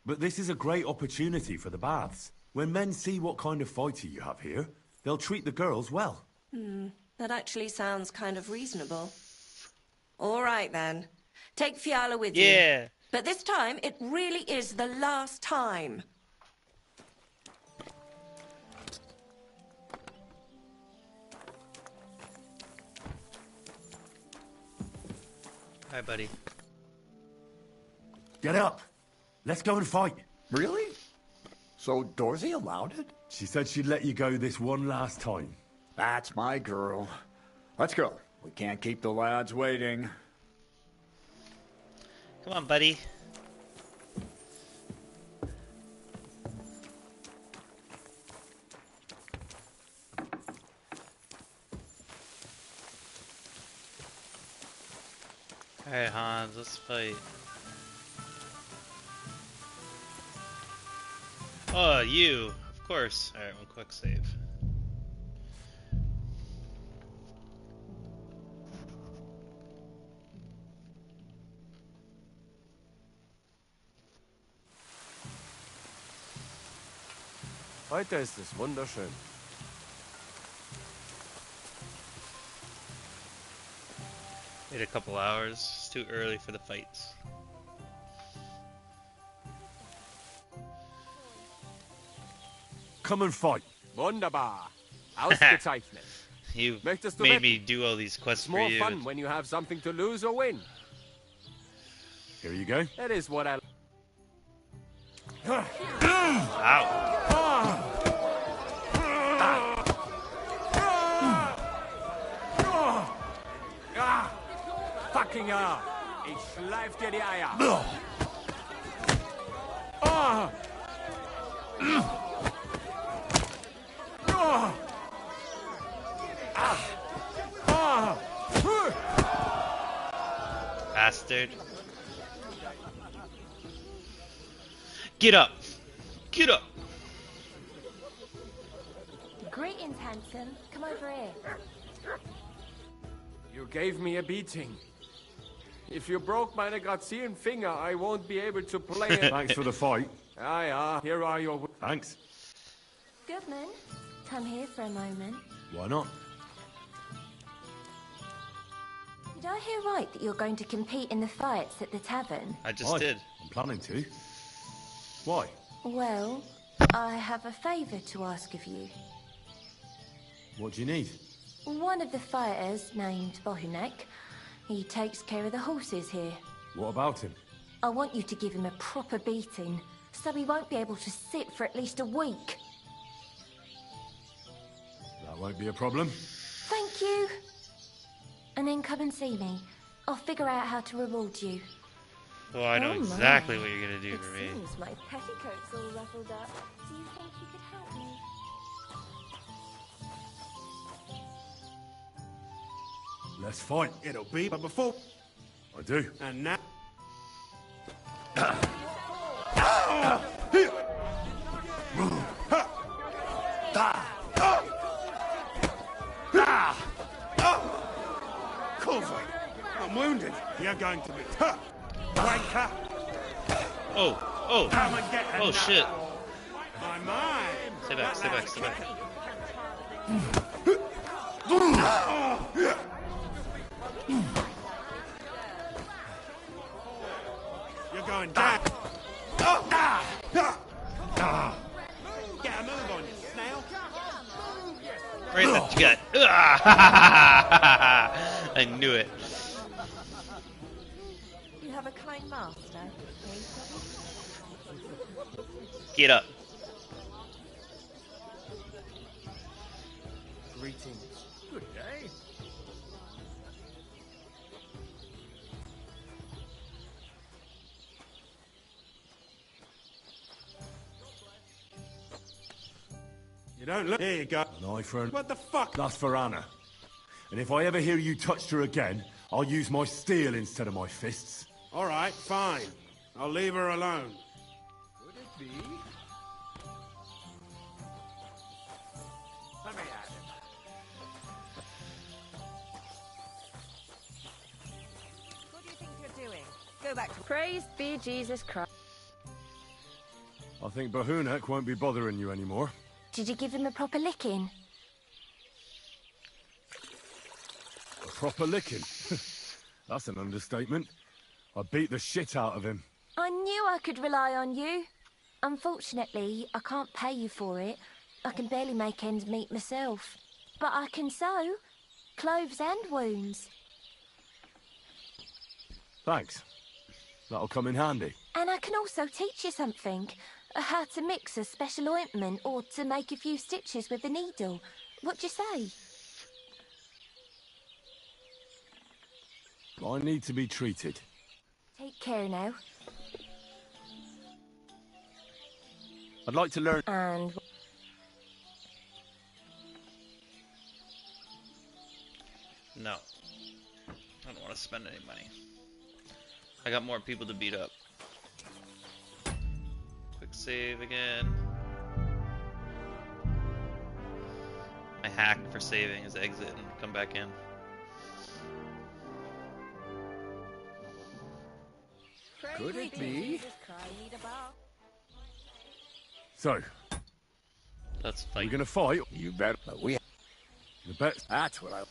But this is a great opportunity for the baths. When men see what kind of fighter you have here, they'll treat the girls well. That actually sounds kind of reasonable. All right, then. Take Fiala with you. Yeah. But this time, it really is the last time. Hi, buddy. Get up. Let's go and fight. Really? So Dorothy allowed it? She said she'd let you go this one last time. That's my girl. Let's go. We can't keep the lads waiting. Come on, buddy. Alright, Hans, let's fight. Oh, you! Of course. Alright, one quick save. Heute ist es wunderschön. Wait a couple hours. It's too early for the fights. Come and fight. Wunderbar. Ausgezeichnet. You Möchtest du made wetten? me do all these quests It's for more you. fun when you have something to lose or win. Here you go. That is what I... Ow. Fucking hell. Ich schleif dir die Eier. Bastard. Get up. Get up. Greetings, handsome. Come over here. You gave me a beating. If you broke my Grazian finger, I won't be able to play it. Thanks for the fight. Yeah, here are your... Thanks. Goodman, come here for a moment. Why not? Did I hear right that you're going to compete in the fights at the tavern? I just did. I'm planning to. Why? Well, I have a favour to ask of you. What do you need? One of the fighters, named Bohunek, he takes care of the horses here. What about him? I want you to give him a proper beating, so he won't be able to sit for at least a week. That won't be a problem. Thank you. And then come and see me. I'll figure out how to reward you. Well, I know Oh, exactly my. what you're gonna do It for me. seems my petticoat's all ruffled up. Do you think you could help me? Let's fight. It'll be, but before... I do. And now... Cover! I'm wounded. You're going to be... Wanker! Oh, Come and get her oh now. shit. My mind! Stay back, stay back, stay back. You're going down. Get a move on you, snail. Right in the gut. I knew it. You have a kind master, eh? Get up. Greetings. Good day. You don't look... Here you go. An eye for an... What the fuck? That's for Anna. And if I ever hear you touched her again, I'll use my steel instead of my fists. All right, fine. I'll leave her alone. Could it be? Let me at him. What do you think you're doing? Go back to... Praise be Jesus Christ. I think Bahunek won't be bothering you anymore. Did you give him a proper licking? A proper licking. That's an understatement. I beat the shit out of him. I knew I could rely on you. Unfortunately, I can't pay you for it. I can barely make ends meet myself. But I can sew. Clothes and wounds. Thanks. That'll come in handy. And I can also teach you something. How to mix a special ointment or to make a few stitches with a needle. What do you say? I need to be treated. Take care now. I'd like to learn... And... No. I don't want to spend any money. I got more people to beat up. Quick save again. My hack for saving is exit and come back in. Could it be? So, let's fight. We're gonna fight. You bet. But we... The bet. That's what I...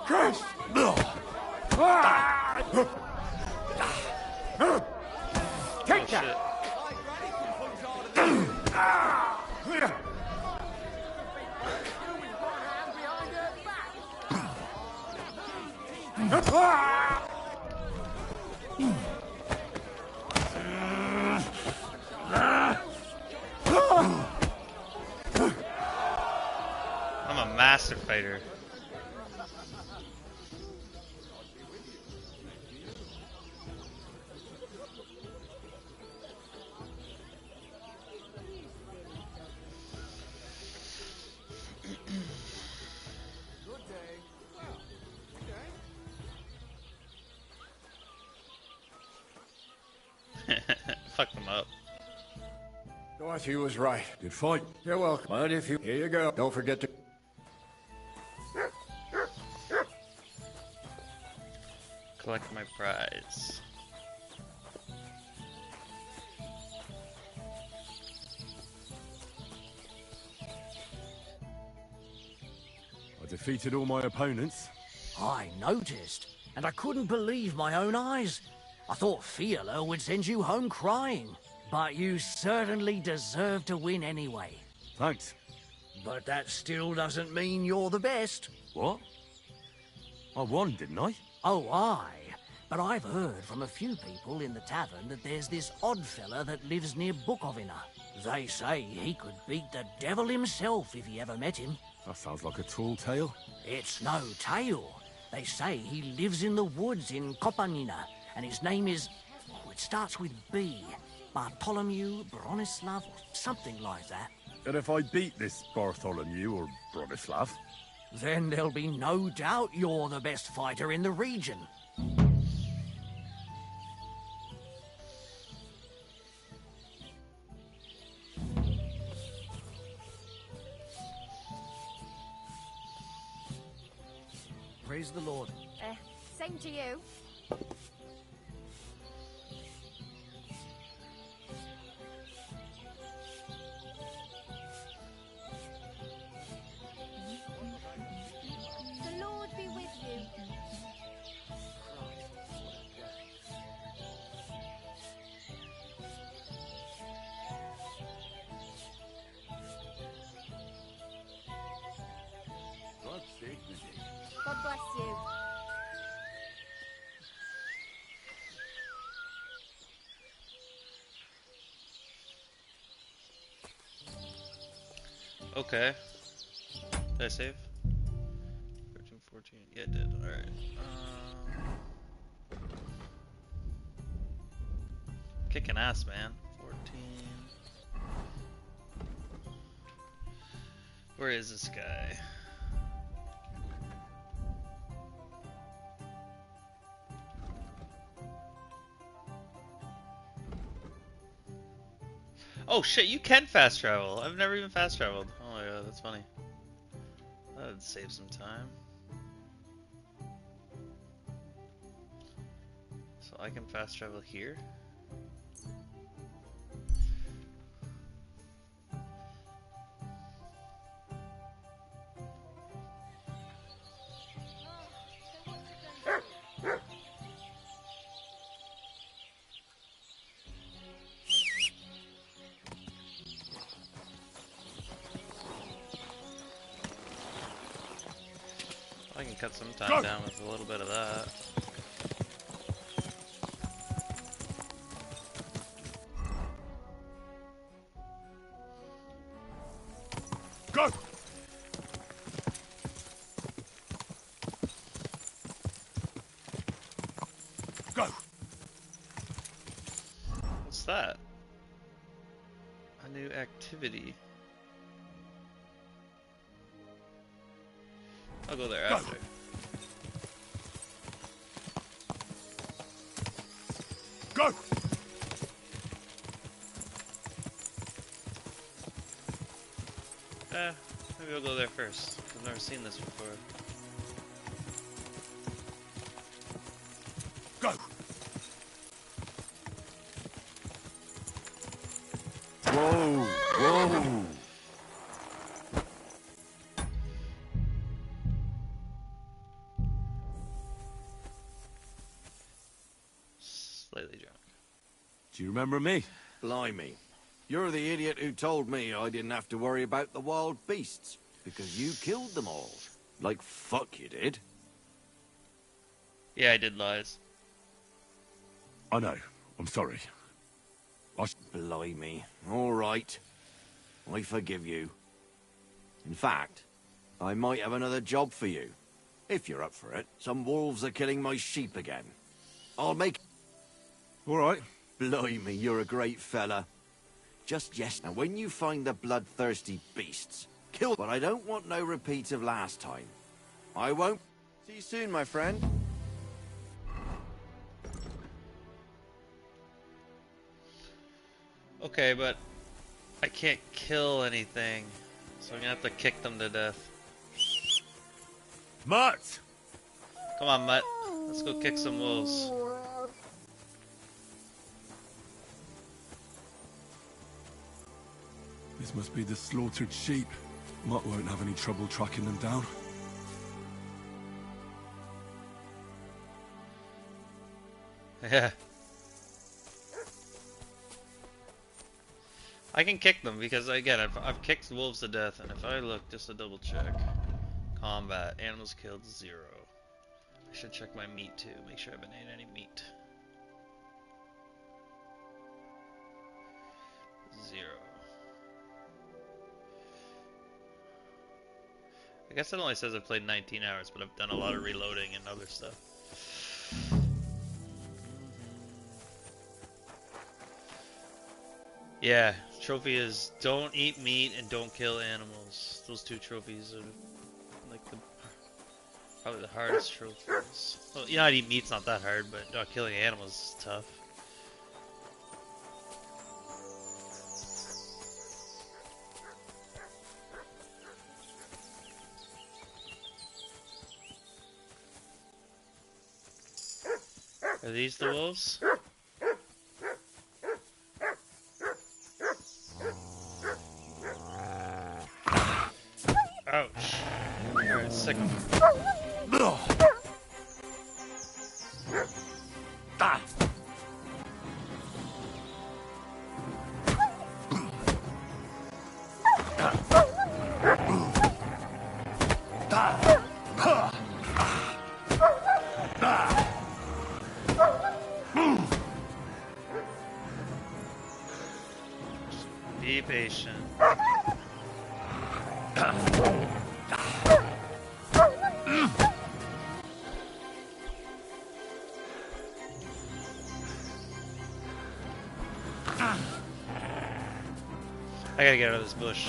Chris! Take that! I'm a master fighter. Fuck them up. Dorothy was right. Good fight. You're welcome. But if you... Here you go. Don't forget to... Collect my prize. I defeated all my opponents. I noticed, and I couldn't believe my own eyes. I thought Fiala would send you home crying. But you certainly deserve to win anyway. Thanks. But that still doesn't mean you're the best. What? I won, didn't I? Oh, aye. But I've heard from a few people in the tavern that there's this odd fella that lives near Bukovina. They say he could beat the devil himself if he ever met him. That sounds like a tall tale. It's no tale. They say he lives in the woods in Kopanina, and his name is... Oh, it starts with B. Bartholomew, Bronislav, something like that. And if I beat this Bartholomew or Bronislav? Then there'll be no doubt you're the best fighter in the region. Praise the Lord. Same to you. The Lord be with you. God bless you. Okay. Did I save? 13, 14. Yeah, it did. Alright. Kicking ass, man. 14. Where is this guy? Oh shit, you can fast travel. I've never even fast traveled. Oh my god, that's funny. That would save some time. So I can fast travel here. cut some time down with a little bit of that. Go! Go! What's that? A new activity. I'll go there after. Go! Maybe I'll go there first. I've never seen this before. Go! Whoa! Whoa! Slightly drunk. Do you remember me? Blimey. You're the idiot who told me I didn't have to worry about the wild beasts, because you killed them all. Like fuck you did. Yeah, I did lies. I know. I'm sorry. Blimey. All right. I forgive you. In fact, I might have another job for you. If you're up for it. Some wolves are killing my sheep again. I'll make... All right. Blimey, you're a great fella. Just yes. Now, when you find the bloodthirsty beasts, kill them. But I don't want no repeat of last time. I won't... See you soon, my friend. Okay, but I can't kill anything, so I'm gonna have to kick them to death. Mutt! Come on, Mutt. Let's go kick some wolves. This must be the slaughtered sheep. Mutt won't have any trouble tracking them down. Yeah. I can kick them because, again, I've kicked wolves to death, and if I look, just to double check. Combat, animals killed, 0. I should check my meat too, make sure I haven't ate any meat. 0. I guess it only says I've played 19 hours, but I've done a lot of reloading and other stuff. Yeah, trophy is don't eat meat and don't kill animals. Those two trophies are like probably the hardest trophies. Well, you know, eat meat's not that hard, but killing animals is tough. Are these the wolves? Ouch. Alright, sick him. Be patient. I gotta get out of this bush.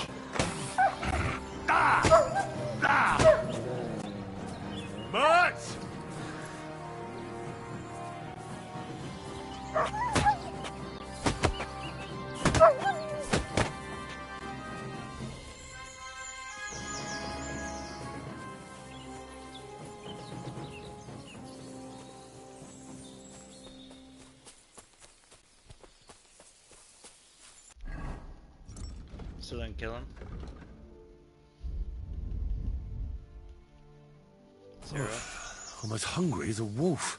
Mutt! So then kill him. 0. I'm as hungry as a wolf.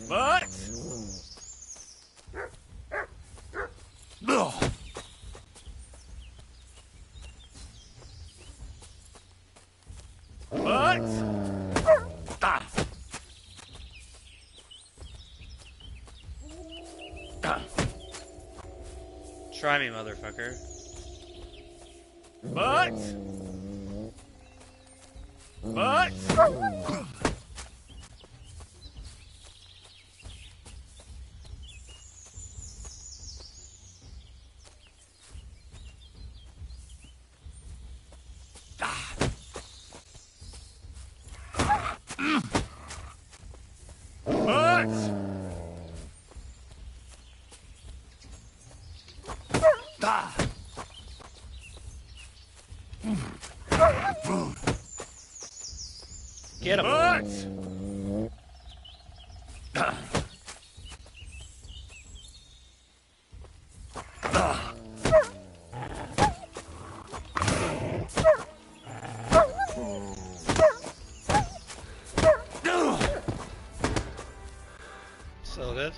But... Ugh. But... Ah. Ah. Try me, motherfucker. But... But... Get him. So good.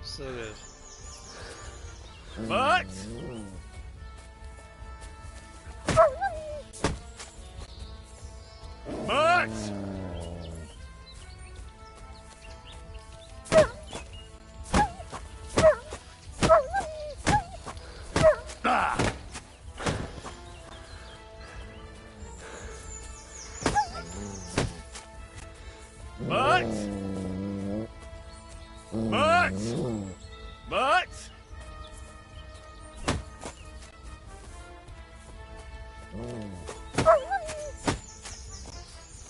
So good. But... But... Ah. But... But... But...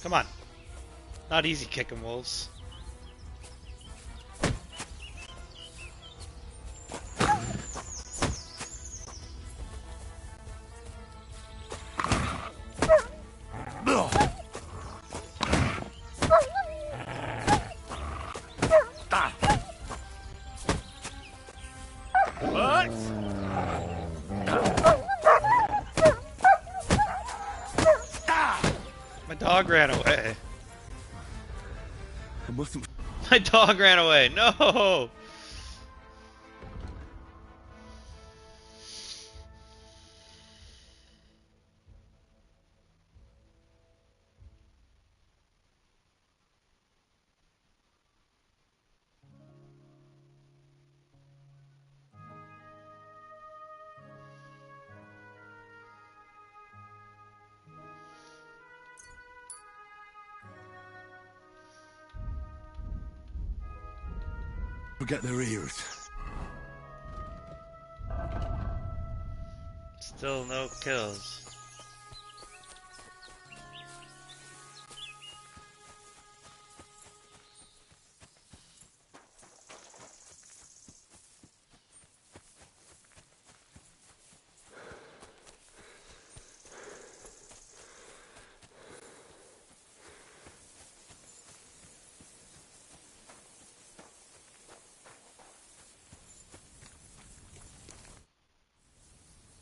Come on. Not easy kicking wolves. But... My dog ran away. I mustn't. My dog ran away. No. Forget their ears. Still no kills.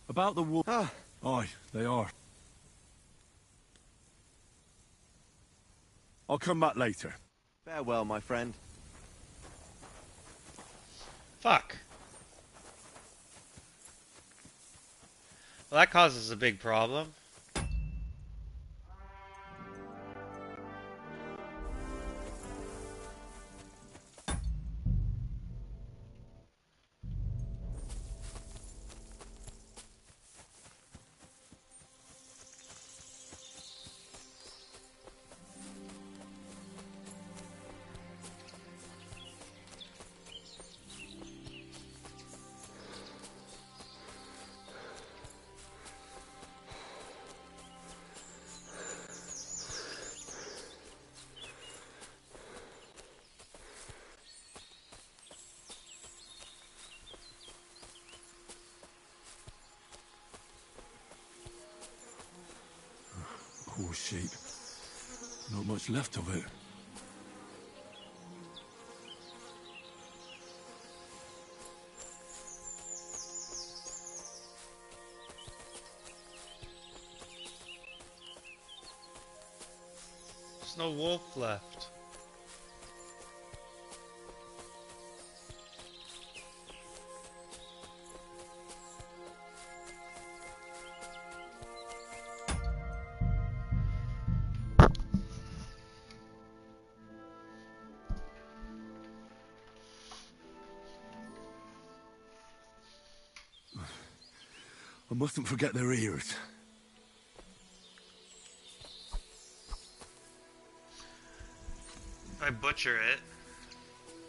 About the wolf. Aye, they are. I'll come back later. Farewell, my friend. Fuck. Well, that causes a big problem. Poor sheep. Not much left of it. There's There's no wolf left. I mustn't forget their ears. If I butcher it,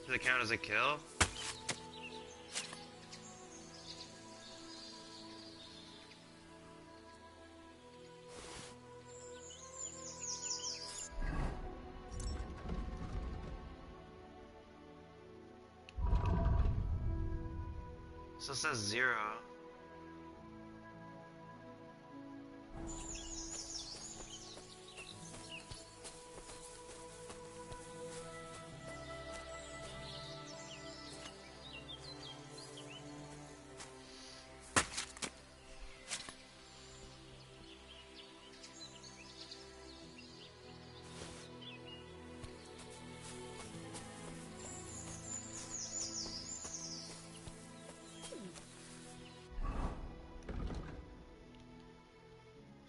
does it count as a kill? So it says 0.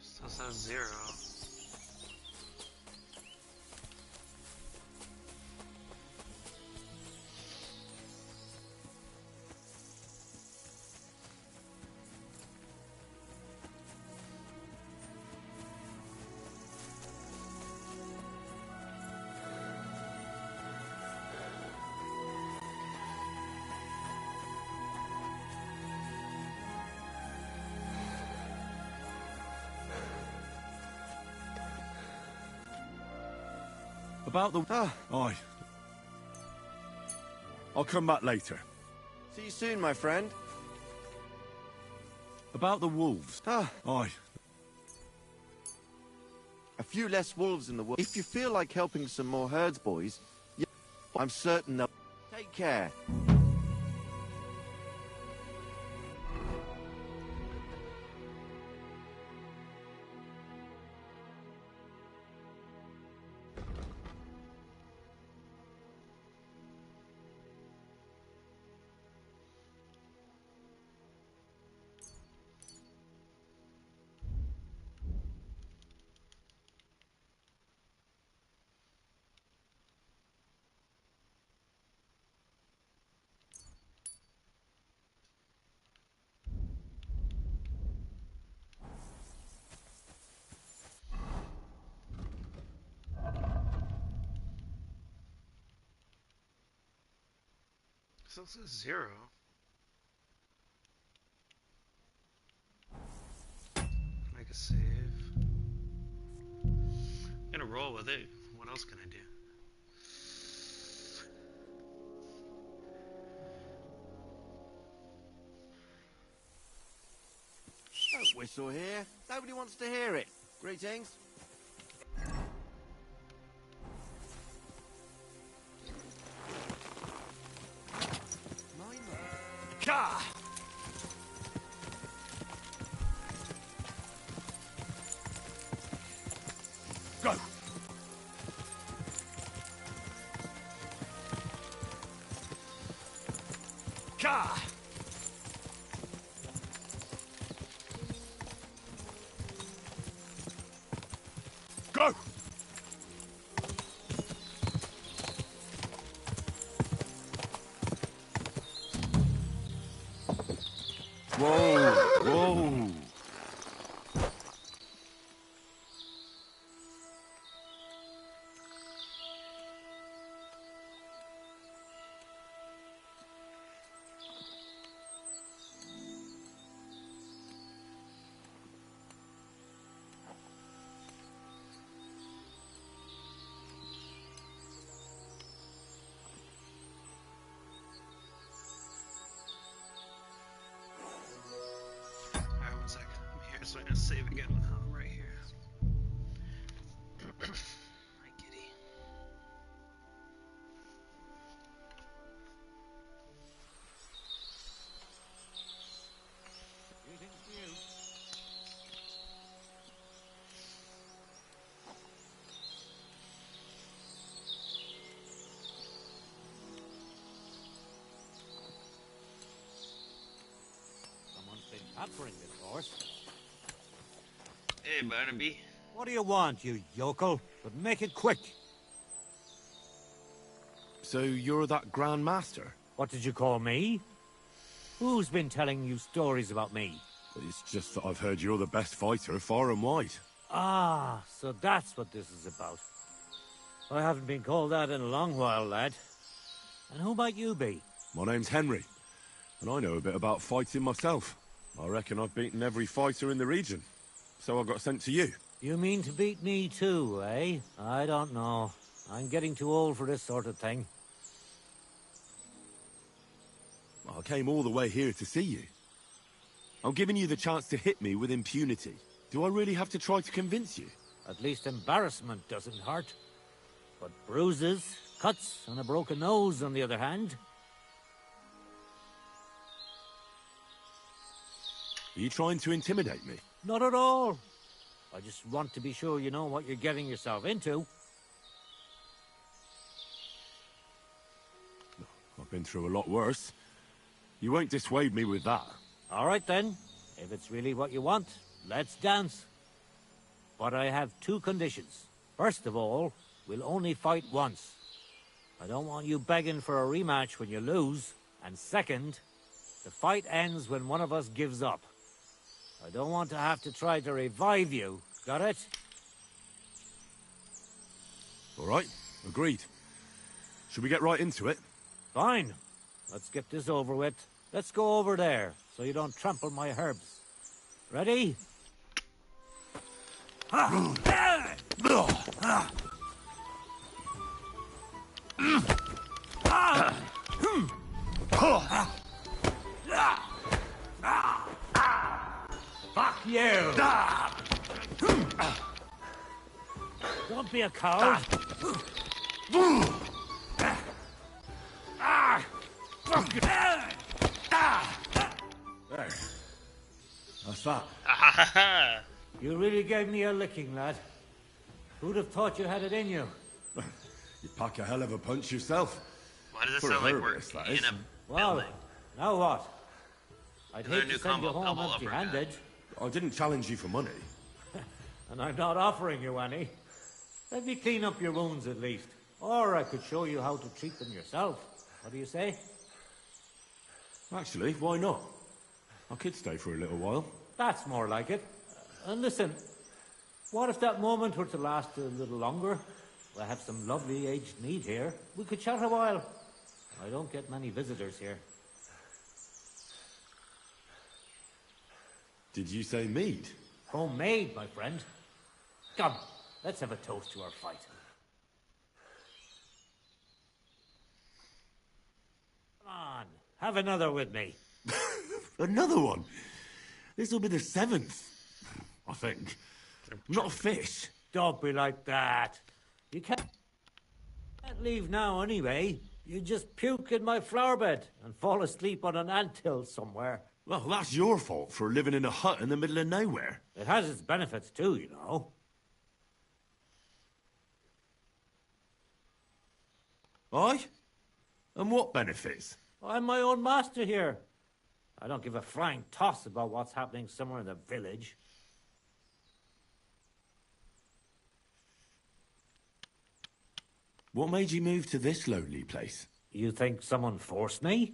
Still says 0. About the... Aye. I'll come back later. See you soon, my friend. About the wolves. Aye. A few less wolves in the world. If you feel like helping some more herds, boys, I'm certain they'll... Take care. Still says 0. Make a save. I'm gonna roll with it. What else can I do? Don't whistle here. Nobody wants to hear it. Greetings. Gah! Go! Gah! Go! Whoa! Whoa! suffering this horse. Hey, Barnaby. What do you want, you yokel? But make it quick. So you're that Grand Master? What did you call me? Who's been telling you stories about me? It's just that I've heard you're the best fighter far and wide. Ah, so that's what this is about. I haven't been called that in a long while, lad. And who might you be? My name's Henry, and I know a bit about fighting myself. I reckon I've beaten every fighter in the region, so I got sent to you. You mean to beat me too, eh? I don't know. I'm getting too old for this sort of thing. I came all the way here to see you. I'm giving you the chance to hit me with impunity. Do I really have to try to convince you? At least embarrassment doesn't hurt. But bruises, cuts, and a broken nose, on the other hand. Are you trying to intimidate me? Not at all. I just want to be sure you know what you're getting yourself into. I've been through a lot worse. You won't dissuade me with that. All right then. If it's really what you want, let's dance. But I have two conditions. First of all, we'll only fight once. I don't want you begging for a rematch when you lose. And second, the fight ends when one of us gives up. I don't want to have to try to revive you. Got it? All right, agreed. Should we get right into it? Fine. Let's get this over with. Let's go over there, so you don't trample my herbs. Ready? Fuck you! Don't be a coward. There. That's that. You really gave me a licking, lad. Who'd have thought you had it in you? You pack a hell of a punch yourself. Why does it For a sound like we're herbalist, that in is. a Well, building? now what? I'd Another hate new to send you combo, home double uppercut. empty-handed. I didn't challenge you for money. And I'm not offering you any. Let me clean up your wounds at least. Or I could show you how to treat them yourself. What do you say? Actually, why not? I could stay for a little while. That's more like it. And listen, what if that moment were to last a little longer? I have some lovely aged mead here. We could chat a while. I don't get many visitors here. Did you say mead? Homemade, my friend. Come, let's have a toast to our fight. Come on, have another with me. Another one? This'll be the 7th, I think. Not a fish. Don't be like that. You can't leave now anyway. You just puke in my flower bed and fall asleep on an anthill somewhere. Well, that's your fault for living in a hut in the middle of nowhere. It has its benefits too, you know. Aye? And what benefits? I'm my own master here. I don't give a flying toss about what's happening somewhere in the village. What made you move to this lonely place? You think someone forced me?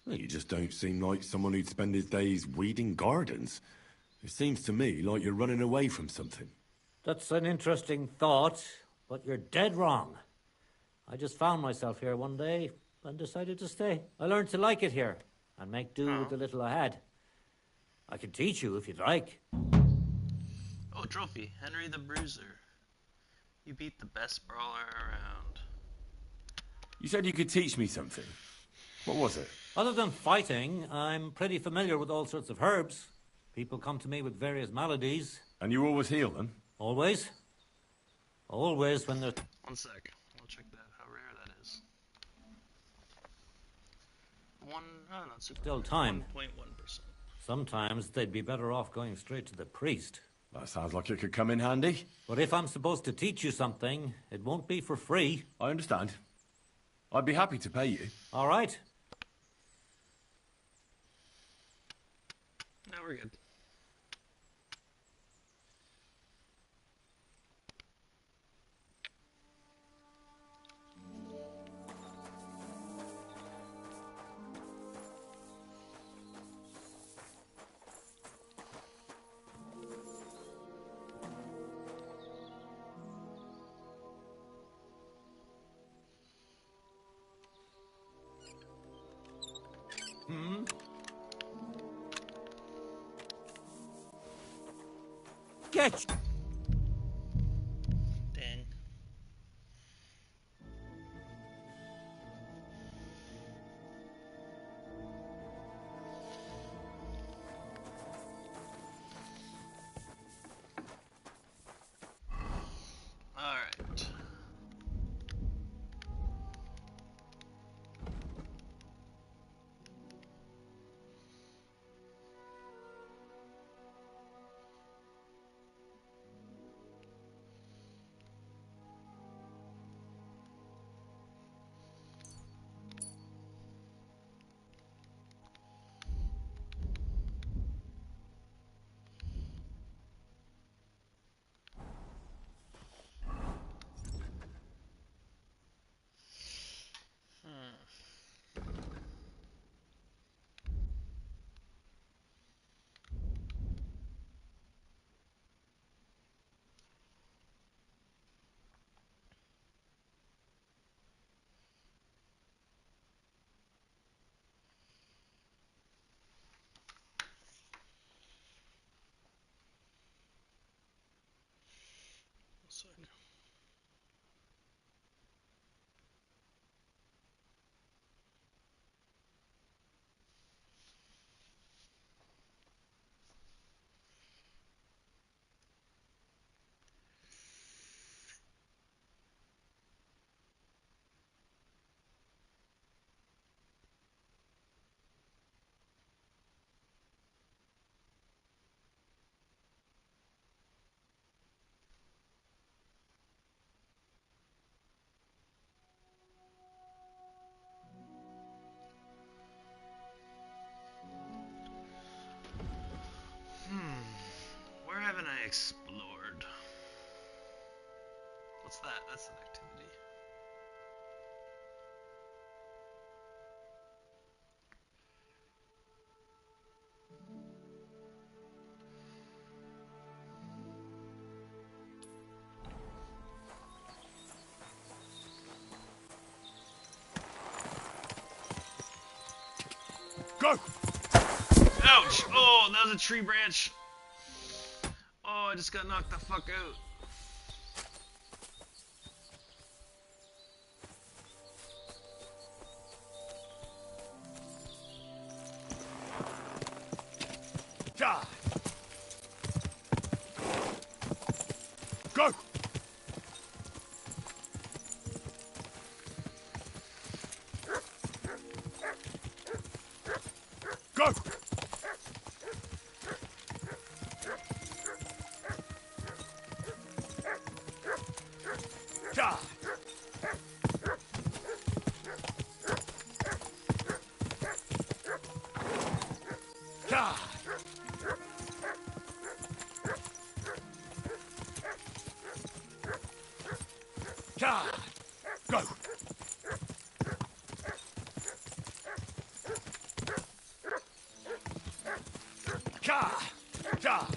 Well, you just don't seem like someone who'd spend his days weeding gardens. It seems to me like you're running away from something. That's an interesting thought, but you're dead wrong. I just found myself here one day and decided to stay. I learned to like it here and make do with the little I had. I can teach you if you'd like. Oh, trophy. Henry the Bruiser. You beat the best brawler around. You said you could teach me something. What was it? Other than fighting, I'm pretty familiar with all sorts of herbs. People come to me with various maladies. And you always heal them? Always. Always when they're... One sec. I'll check that, how rare that is. Oh, not super. Still time. 1.1%. Sometimes they'd be better off going straight to the priest. That sounds like it could come in handy. But if I'm supposed to teach you something, it won't be for free. I understand. I'd be happy to pay you. All right. Now we're good. Get! Dang. All right. Second. Where haven't I explored? What's that? That's an activity. Go! Ouch! Oh, that was a tree branch. Oh, I just got knocked the fuck out. Die! Go! Go! Die! Die! Die! Go! Die! Die!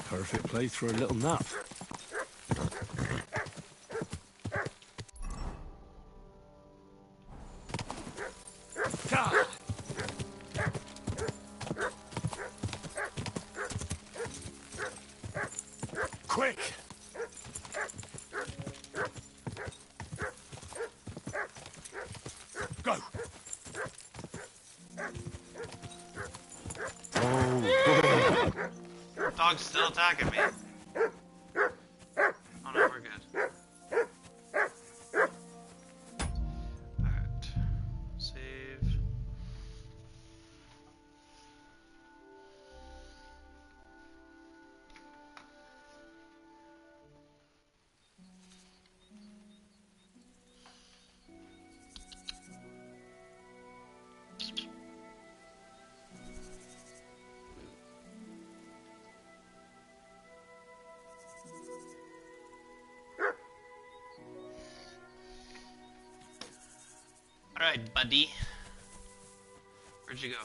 Perfect place for a little nap. Die! Quick! Go! Oh, dog's still attacking me. Oh no, we're good. Alright. Save. Alright, buddy. Where'd you go?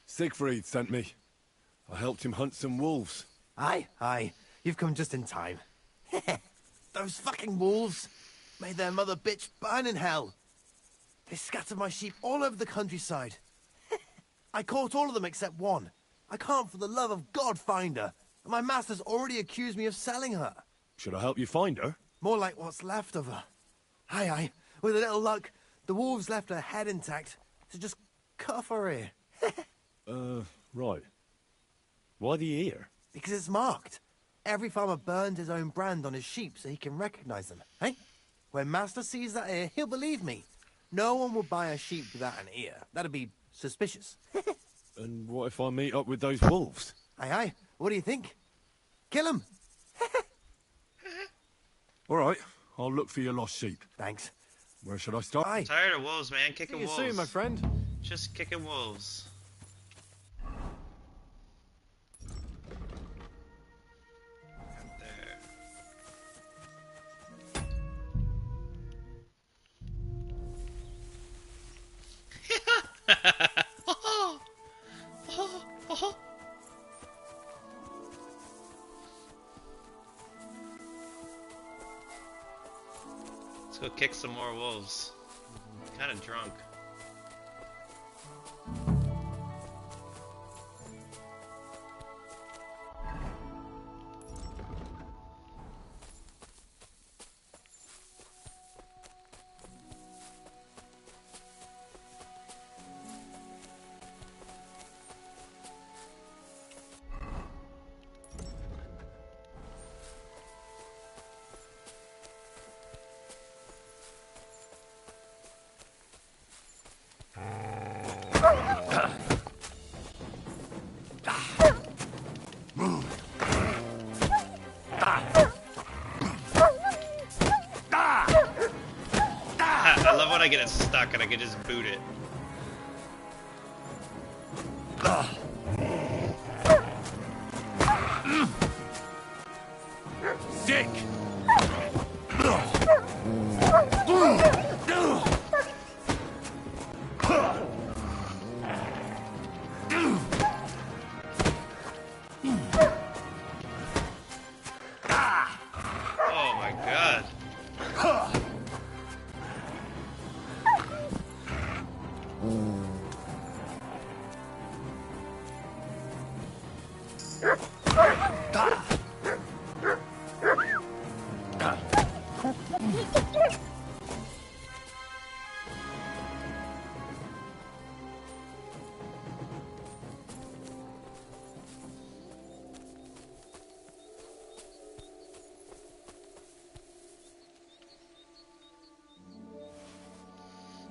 Siegfried sent me. I helped him hunt some wolves. Aye. You've come just in time. Those fucking wolves made their mother bitch burn in hell. They scattered my sheep all over the countryside. I caught all of them except one. I can't for the love of God find her. And my master's already accused me of selling her. Should I help you find her? More like what's left of her. Aye. With a little luck, the wolves left her head intact. So just cut off her ear. Right. Why the ear? Because it's marked. Every farmer burns his own brand on his sheep so he can recognize them, eh? When Master sees that ear, he'll believe me. No one will buy a sheep without an ear. That'd be suspicious. And what if I meet up with those wolves? Aye. What do you think? Kill him. All right. I'll look for your lost sheep. Thanks. Where should I start? I'm tired of wolves, man. Kicking wolves. See you soon, my friend. Just kicking wolves. Let's go kick some more wolves. I'm kind of drunk. I love when I get it stuck and I can just boot it. Sick! Oh my god.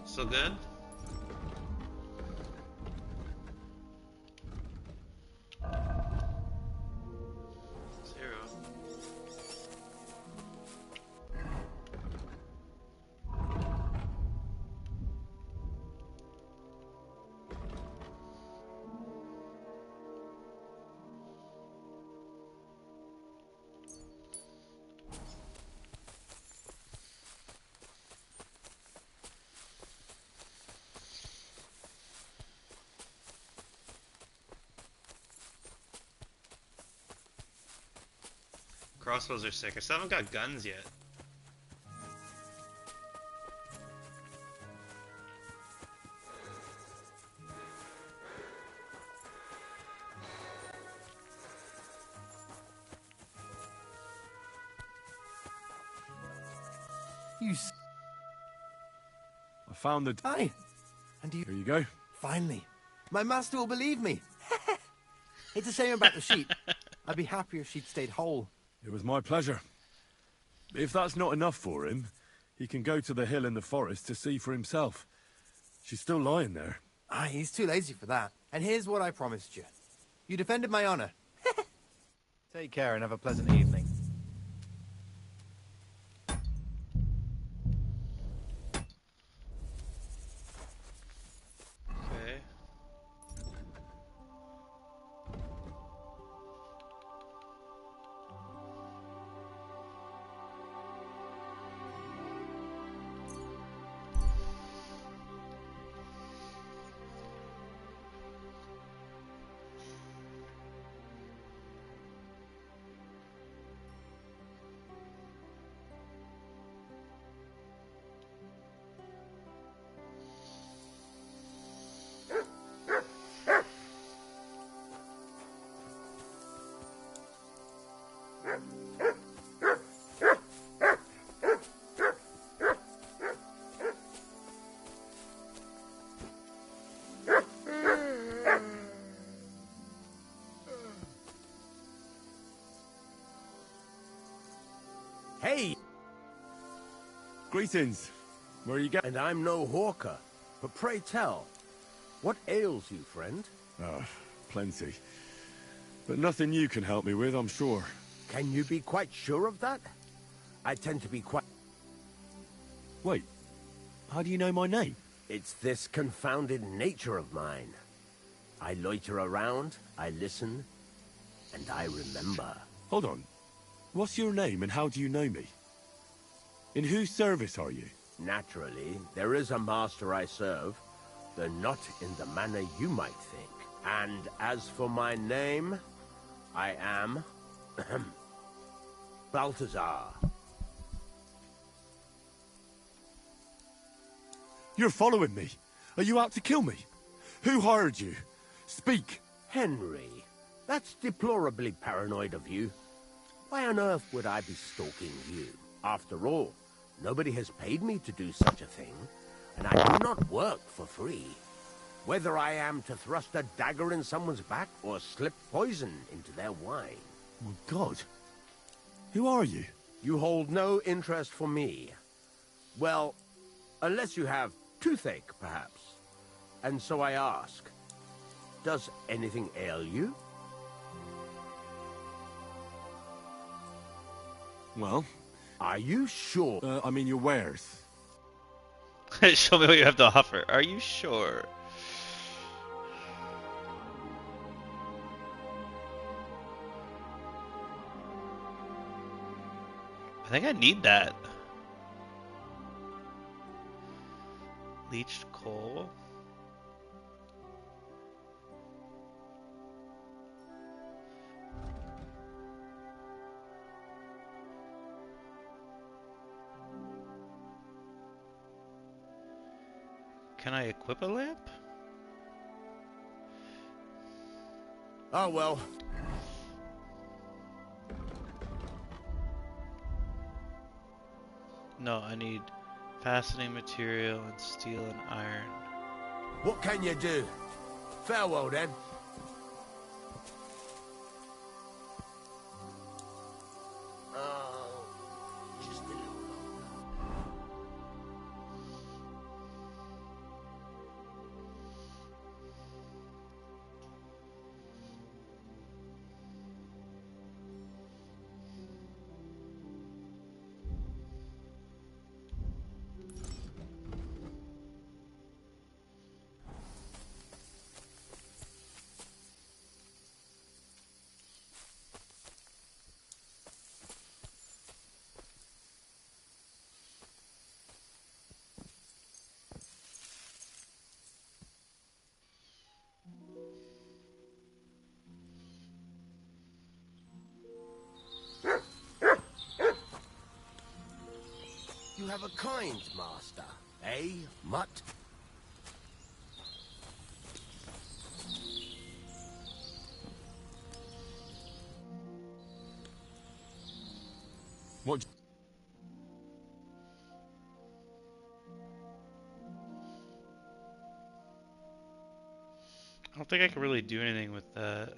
So good? Zero. Crossbows are sick. I still haven't got guns yet. found the... Aye. And you... Here you go. Finally. My master will believe me. It's a shame about the sheep. I'd be happier if she'd stayed whole. It was my pleasure. If that's not enough for him, he can go to the hill in the forest to see for himself. She's still lying there. Aye, he's too lazy for that. And here's what I promised you. You defended my honor. Take care and have a pleasant evening. Okay. Hey! Greetings. Where are you going? And I'm no hawker. But pray tell, what ails you, friend? Ah, plenty. But nothing you can help me with, I'm sure. Can you be quite sure of that? I tend to be quite... Wait, how do you know my name? It's this confounded nature of mine. I loiter around, I listen, and I remember. Hold on. What's your name and how do you know me? In whose service are you? Naturally, there is a master I serve, though not in the manner you might think. And as for my name, I am... Balthazar. You're following me. Are you out to kill me? Who hired you? Speak. Henry, that's deplorably paranoid of you. Why on earth would I be stalking you? After all, nobody has paid me to do such a thing, and I do not work for free. Whether I am to thrust a dagger in someone's back or slip poison into their wine. My God. Who are you? You hold no interest for me. Well, unless you have toothache, perhaps. And so I ask, does anything ail you? Well... Are you sure? I mean your wares. Show me what you have to offer. Are you sure? I think I need that. Leached coal. Can I equip a lamp? Oh, well. No, I need fastening material and steel and iron. What can you do? Farewell, then. Just a little longer. You have a kind master, eh, mutt? What? I don't think I can really do anything with that.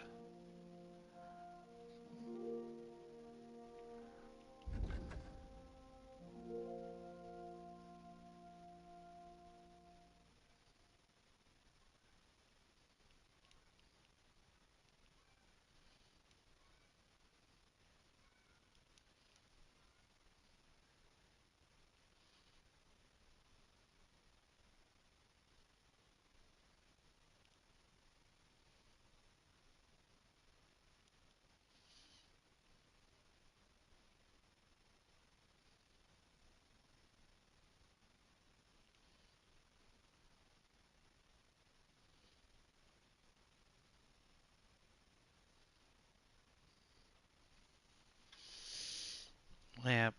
Lamp.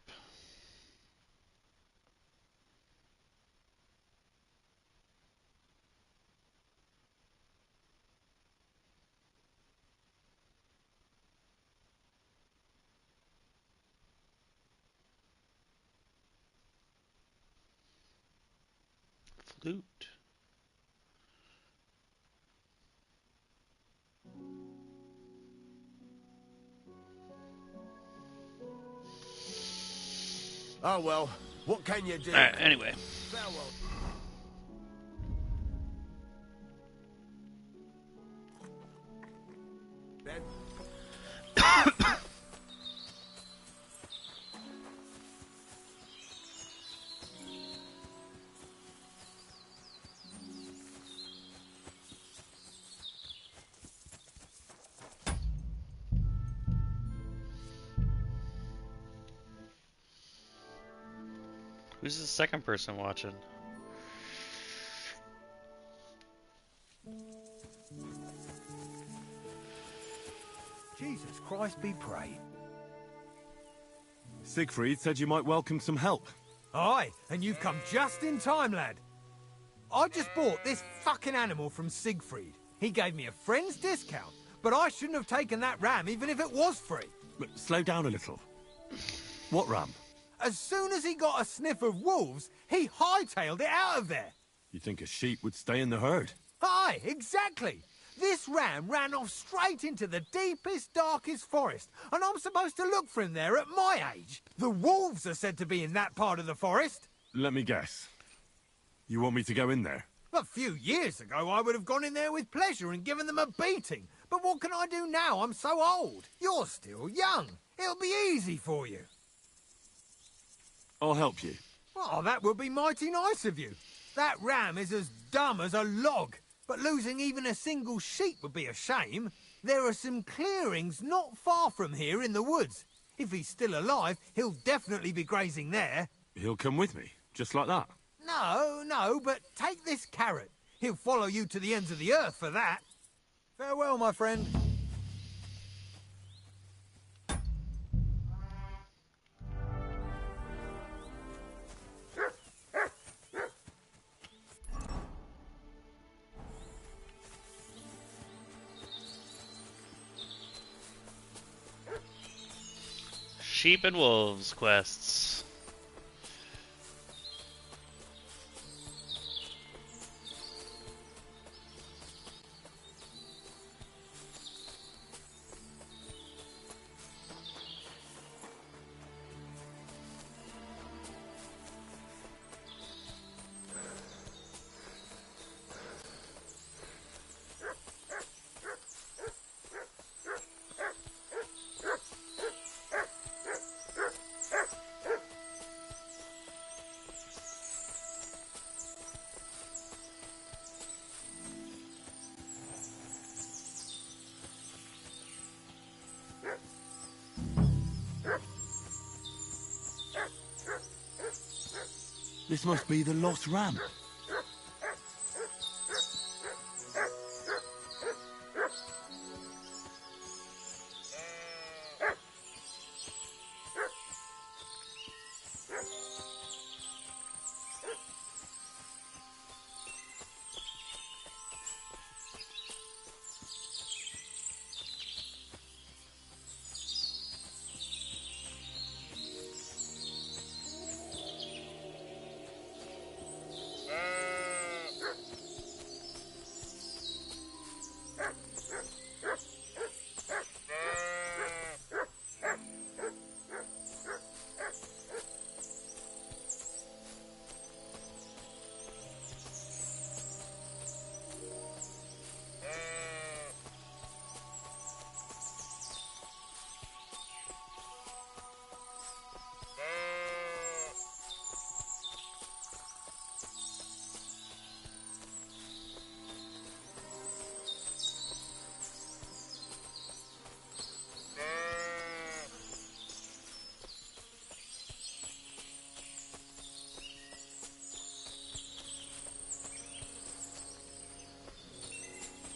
Flute. Oh well, what can you do? Alright, anyway. Farewell. Ben? Who's the second person watching? Jesus Christ be praised. Siegfried said you might welcome some help. Aye, and you've come just in time, lad. I just bought this fucking animal from Siegfried. He gave me a friend's discount, but I shouldn't have taken that ram even if it was free. But slow down a little. What ram? As soon as he got a sniff of wolves, he hightailed it out of there. You think a sheep would stay in the herd? Aye, exactly. This ram ran off straight into the deepest, darkest forest, and I'm supposed to look for him there at my age. The wolves are said to be in that part of the forest. Let me guess. You want me to go in there? A few years ago, I would have gone in there with pleasure and given them a beating. But what can I do now? I'm so old. You're still young. It'll be easy for you. I'll help you. Oh, that would be mighty nice of you. That ram is as dumb as a log. But losing even a single sheep would be a shame. There are some clearings not far from here in the woods. If he's still alive, he'll definitely be grazing there. He'll come with me, just like that. No, but take this carrot. He'll follow you to the ends of the earth for that. Farewell, my friend. Sheep and Wolves quests. This must be the lost ram.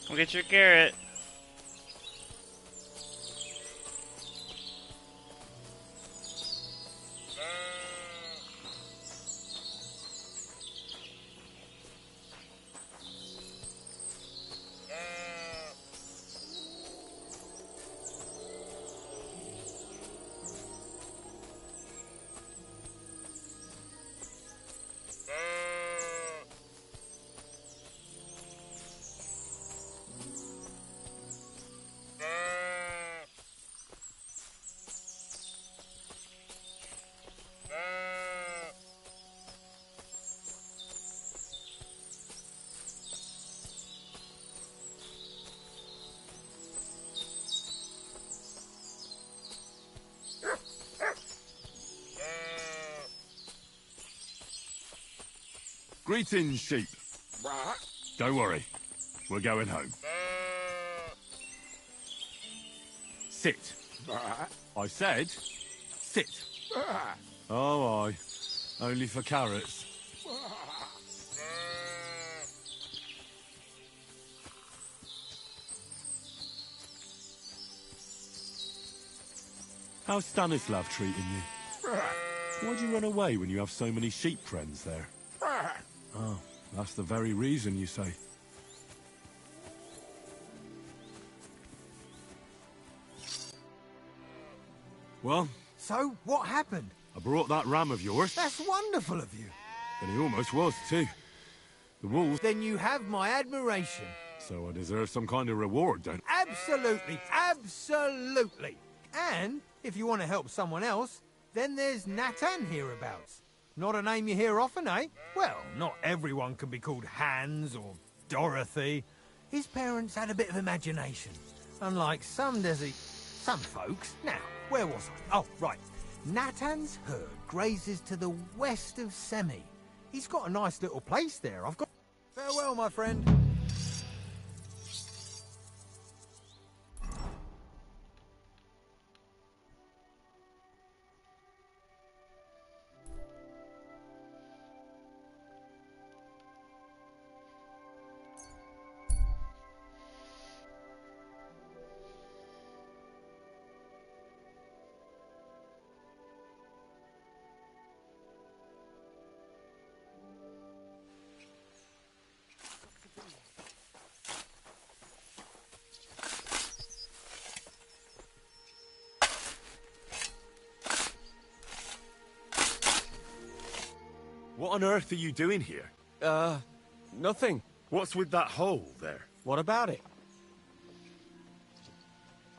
Come get your carrot. Greetings, sheep. Don't worry. We're going home. Sit. I said, sit. Oh, aye. Only for carrots. How's Stanislav treating you? Why'd you run away when you have so many sheep friends there? Oh, that's the very reason, you say. Well? So, what happened? I brought that ram of yours. That's wonderful of you. And he almost was, too. The wolves... Then you have my admiration. So I deserve some kind of reward, don't I? Absolutely, absolutely. And, if you want to help someone else, then there's Natan hereabouts. Not a name you hear often, eh? Well, not everyone can be called Hans or Dorothy. His parents had a bit of imagination. Unlike some folks. Now, where was I? Oh, right. Natan's herd grazes to the west of Semi. He's got a nice little place there. I've got... Farewell, my friend. What on earth are you doing here? Nothing. What's with that hole there? What about it?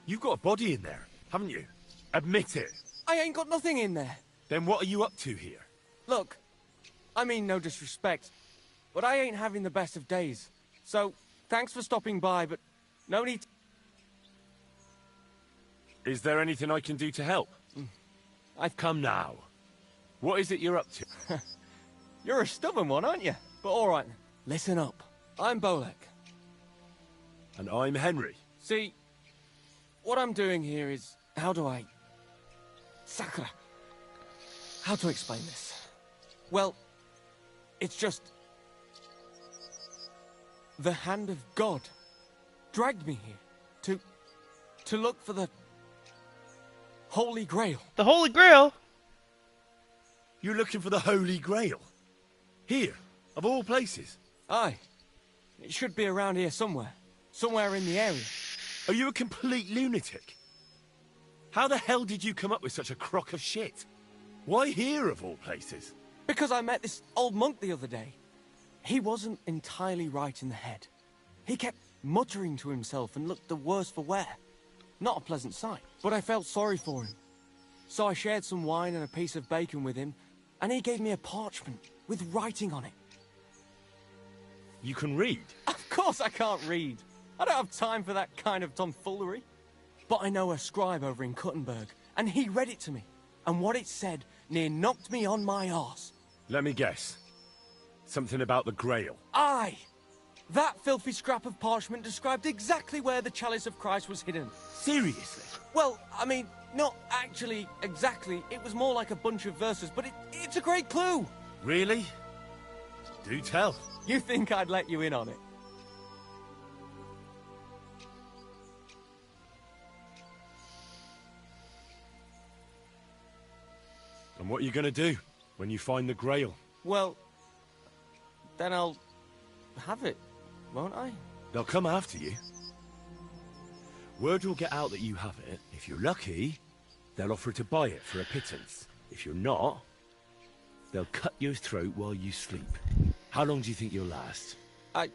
You've got a body in there, haven't you? Admit it. I ain't got nothing in there. Then what are you up to here? Look, I mean no disrespect, but I ain't having the best of days. So, thanks for stopping by, but no need... Is there anything I can do to help? I've come now. What is it you're up to? You're a stubborn one, aren't you? But all right, listen up. I'm Bolek. And I'm Henry. See, what I'm doing here is... How do I... Sakura. How to explain this? Well, it's just... The hand of God dragged me here to look for the Holy Grail. The Holy Grail? You're looking for the Holy Grail? Here, of all places? Aye. It should be around here somewhere. Somewhere in the area. Are you a complete lunatic? How the hell did you come up with such a crock of shit? Why here, of all places? Because I met this old monk the other day. He wasn't entirely right in the head. He kept muttering to himself and looked the worse for wear. Not a pleasant sight, but I felt sorry for him. So I shared some wine and a piece of bacon with him, and he gave me a parchment with writing on it. You can read? Of course I can't read. I don't have time for that kind of tomfoolery. But I know a scribe over in Kuttenberg, and he read it to me. And what it said near knocked me on my arse. Let me guess. Something about the Grail. Aye! That filthy scrap of parchment described exactly where the Chalice of Christ was hidden. Seriously? Well, I mean, not actually exactly. It was more like a bunch of verses, but it's a great clue. Really? Do tell. You think I'd let you in on it? And what are you gonna do when you find the Grail? Well, then I'll have it, won't I? They'll come after you. Word will get out that you have it. If you're lucky, they'll offer to buy it for a pittance. If you're not, they'll cut your throat while you sleep. How long do you think you'll last? I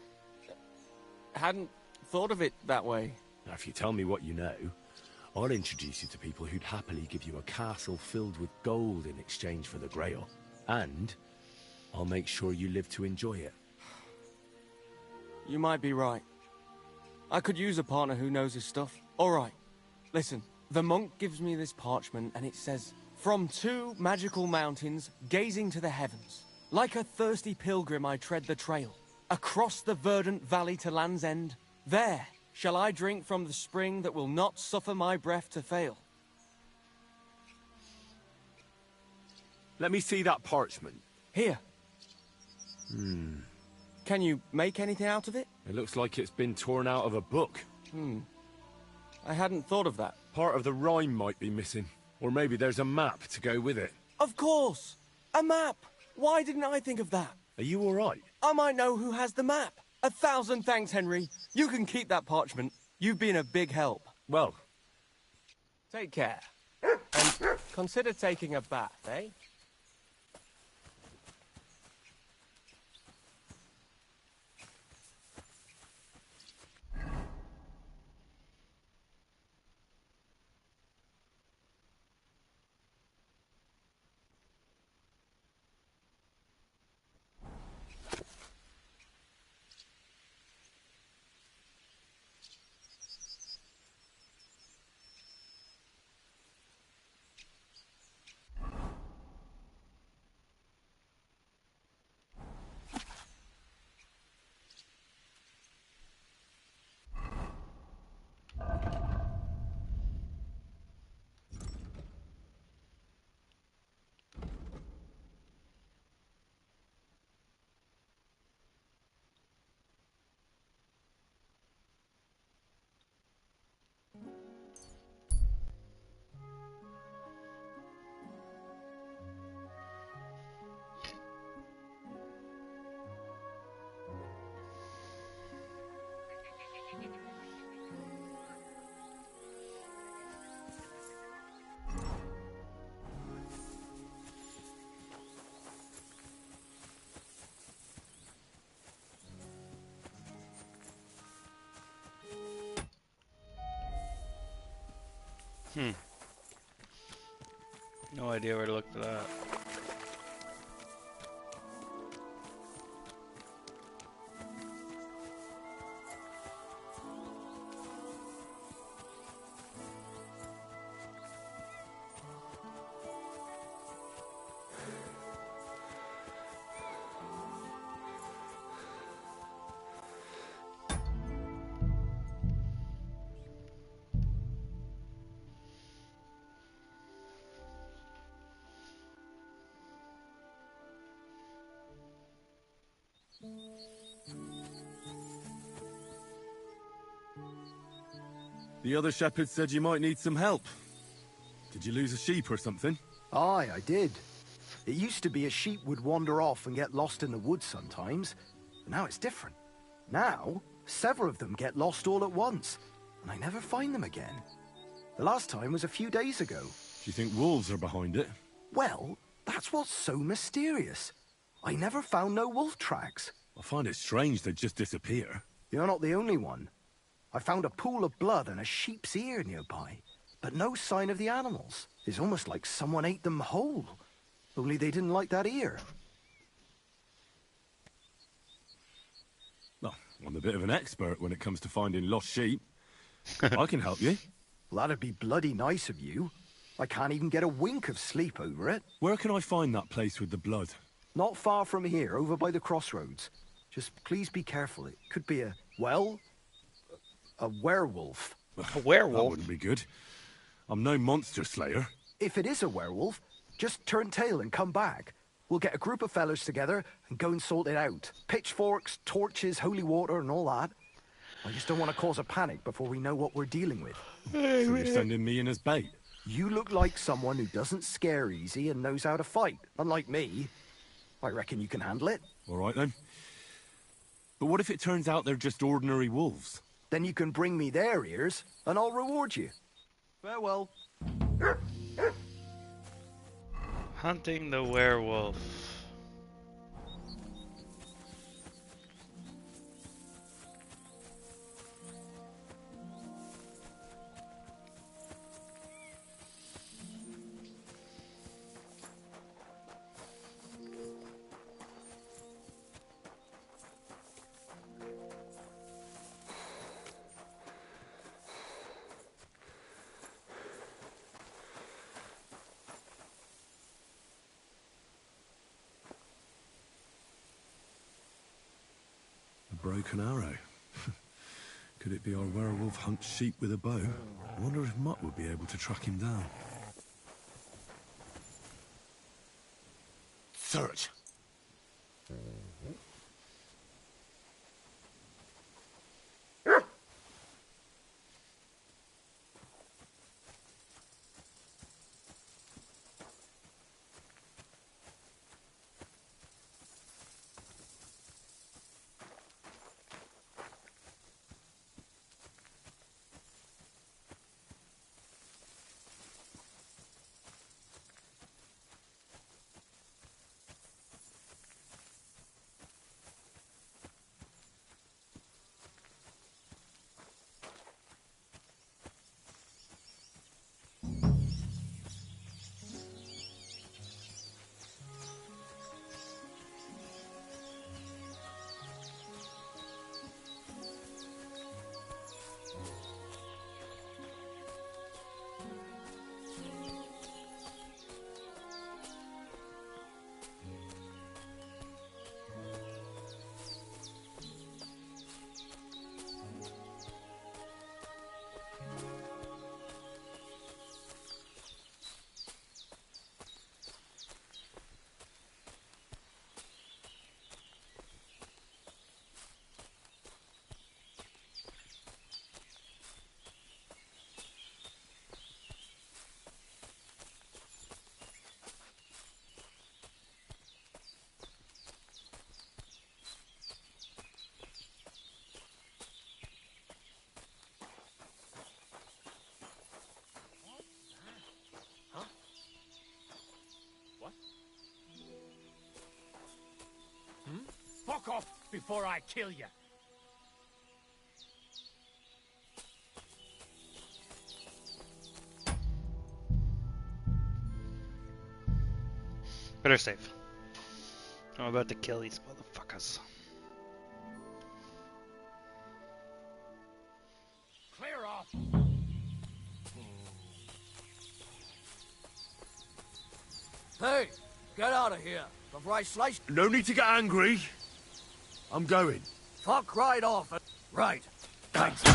hadn't thought of it that way. Now, if you tell me what you know, I'll introduce you to people who'd happily give you a castle filled with gold in exchange for the Grail. And I'll make sure you live to enjoy it. You might be right. I could use a partner who knows his stuff. All right, listen. The monk gives me this parchment and it says, "From 2 magical mountains, gazing to the heavens. Like a thirsty pilgrim I tread the trail. Across the verdant valley to Land's End. There shall I drink from the spring that will not suffer my breath to fail." Let me see that parchment. Here. Can you make anything out of it? It looks like it's been torn out of a book. I hadn't thought of that. Part of the rhyme might be missing. Or maybe there's a map to go with it. Of course! A map! Why didn't I think of that? Are you alright? I might know who has the map. 1,000 thanks, Henry. You can keep that parchment. You've been a big help. Well, take care. And consider taking a bath, eh? No idea where to look for that. the other shepherd said you might need some help. Did you lose a sheep or something? Aye, I did. It used to be a sheep would wander off and get lost in the woods sometimes, but now it's different. Now, several of them get lost all at once, and I never find them again. The last time was a few days ago. Do you think wolves are behind it? Well, that's what's so mysterious. I never found no wolf tracks. I find it strange they'd just disappear. You're not the only one. I found a pool of blood and a sheep's ear nearby, but no sign of the animals. It's almost like someone ate them whole. Only they didn't like that ear. Well, I'm a bit of an expert when it comes to finding lost sheep. I can help you. Well, that'd be bloody nice of you. I can't even get a wink of sleep over it. Where can I find that place with the blood? Not far from here, over by the crossroads. Just please be careful. It could be a werewolf. A werewolf? That wouldn't be good. I'm no monster slayer. If it is a werewolf, just turn tail and come back. We'll get a group of fellas together and go and sort it out. Pitchforks, torches, holy water and all that. I just don't want to cause a panic before we know what we're dealing with. So you're sending me in as bait? You look like someone who doesn't scare easy and knows how to fight, unlike me. I reckon you can handle it. All right, then. But what if it turns out they're just ordinary wolves? Then you can bring me their ears, and I'll reward you. Farewell. Hunting the werewolf. Broken arrow. Could it be our werewolf hunts sheep with a bow? I wonder if Mutt would be able to track him down. Search. Fuck off before I kill you. Better save. I'm about to kill these motherfuckers. Clear off. Hey, get out of here before I slice. No need to get angry. I'm going. Fuck right off. Right. Thanks. You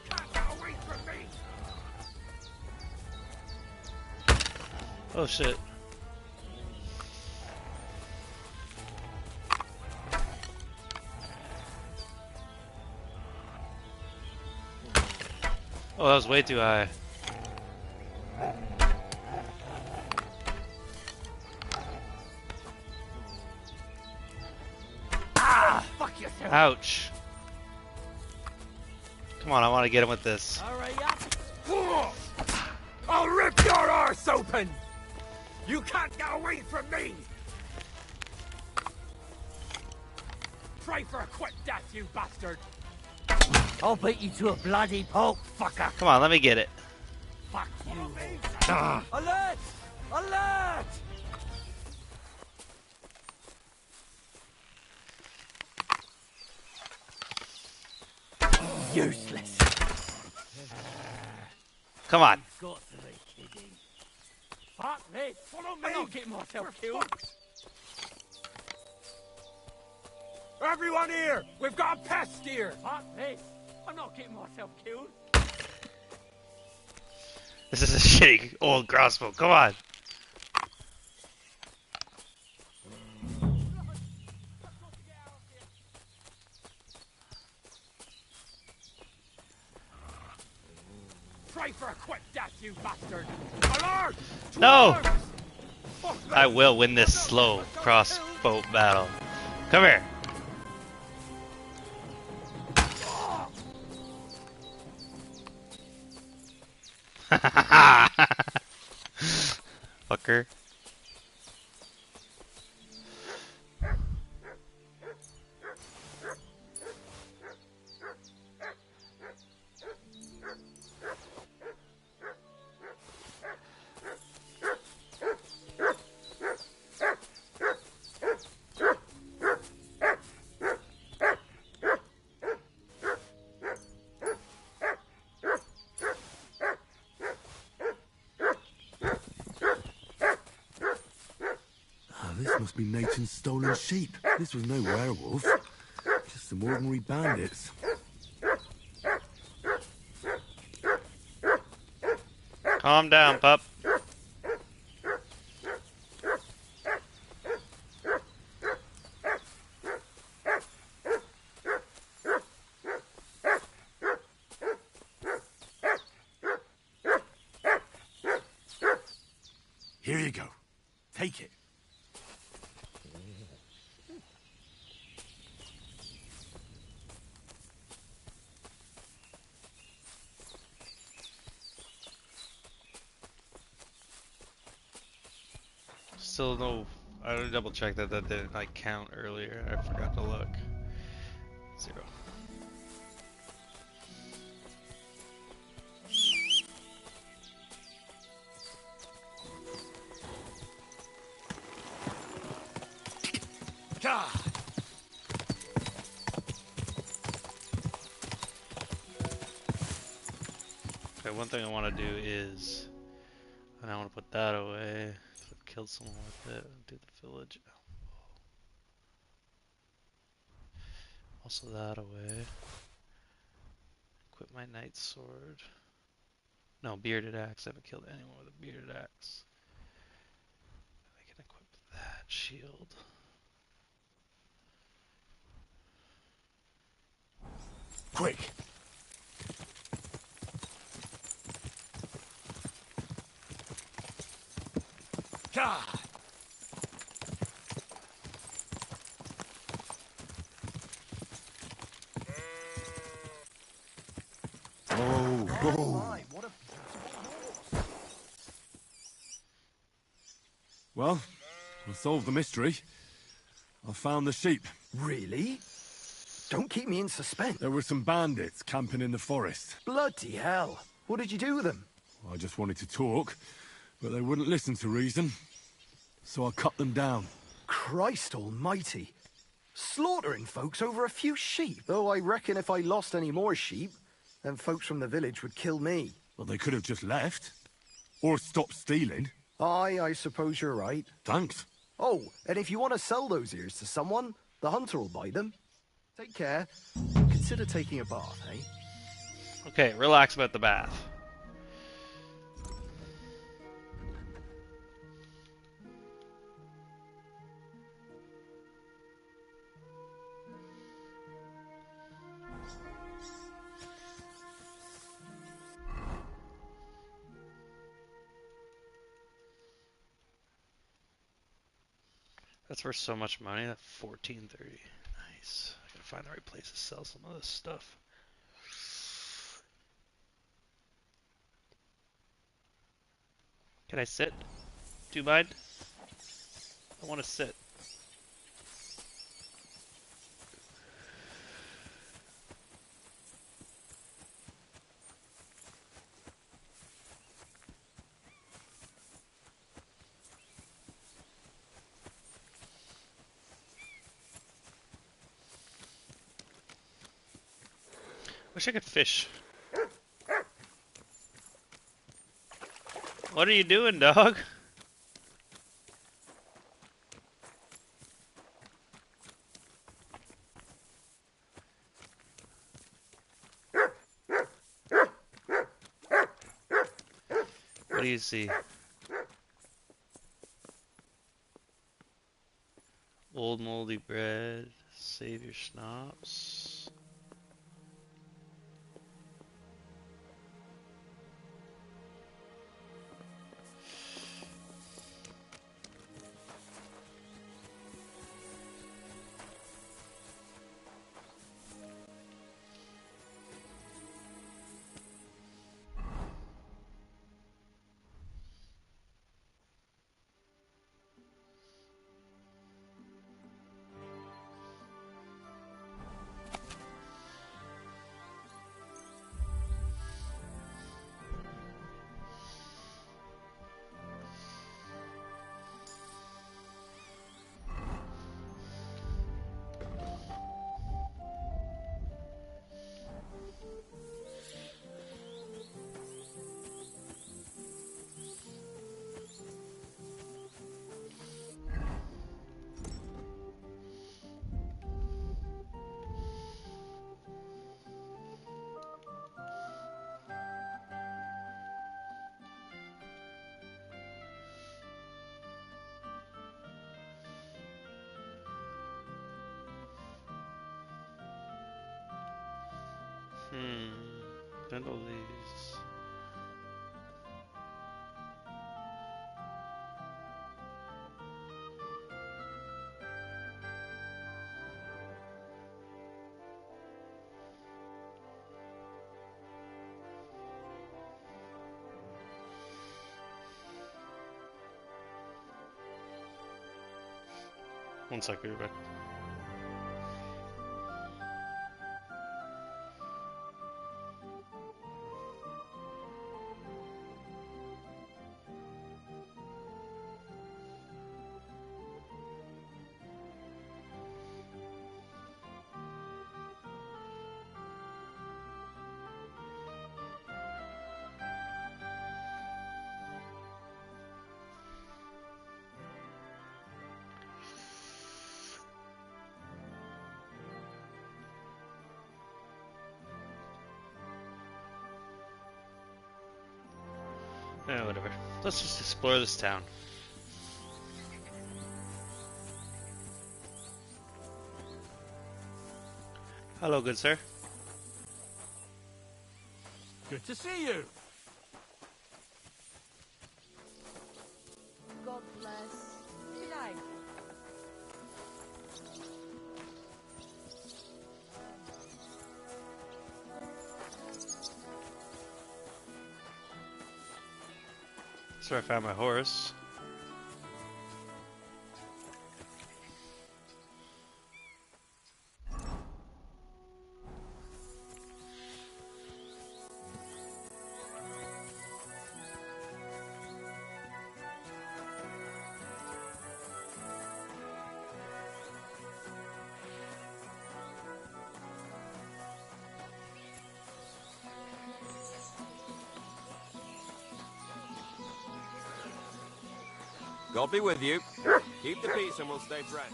can't get away from me. Oh shit. Oh, that was way too high. Fuck yourself. Ouch. Come on, I want to get him with this. Hurry up. I'll rip your arse open. You can't get away from me. Pray for a quick death, you bastard. I'll beat you to a bloody pulp, fucker. Come on, let me get it. Fuck you. Alert! Alert! Useless. Come on. Got to be kidding. Fuck this. Follow me. I'm not getting myself killed. Everyone here! We've got a pest here! Fuck this! I'm not getting myself killed. This is a shitty old crossbow. Come on. Try for a quick death, you bastard! Alert! No! I will win this slow crossbow battle. Come here. Fucker. This must be Nathan's stolen sheep. This was no werewolf. Just some ordinary bandits. Calm down, pup. Here you go. Take it. Still no. I had to double check that didn't like count earlier. I forgot to look. 0. God. Okay, one thing I want to do is, and I want to put that away. I've killed someone with it. Do the village. Also that away. Equip my knight sword. No, bearded axe. I haven't killed anyone with a bearded axe. I can equip that shield. Quick. God. Oh. Well, I solved the mystery. I found the sheep. Really? Don't keep me in suspense. There were some bandits camping in the forest. Bloody hell. What did you do with them? I just wanted to talk, but they wouldn't listen to reason. So I cut them down. Christ almighty. Slaughtering folks over a few sheep. Though I reckon if I lost any more sheep, then folks from the village would kill me. Well, they could have just left. Or stopped stealing. Aye, I suppose you're right. Thanks. Oh, and if you want to sell those ears to someone, the hunter will buy them. Take care. Consider taking a bath, eh? Okay, relax about the bath. That's worth so much money. That 1430. Nice. I gotta find the right place to sell some of this stuff. Can I sit? Do you mind? I want to sit. Wish I could fish. What are you doing, dog? What do you see? Old moldy bread. Save your schnapps. Handle these. One sec, be right back. Whatever. Let's just explore this town. Hello, good sir. Good to see you. God bless. Good night. That's where I found my horse. God be with you. Keep the peace and we'll stay friends.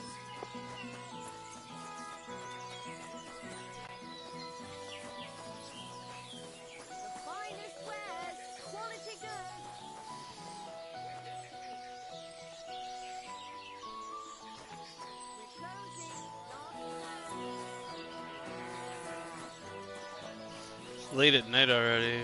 The finest wares, quality goods. We're closing. It's late at night already.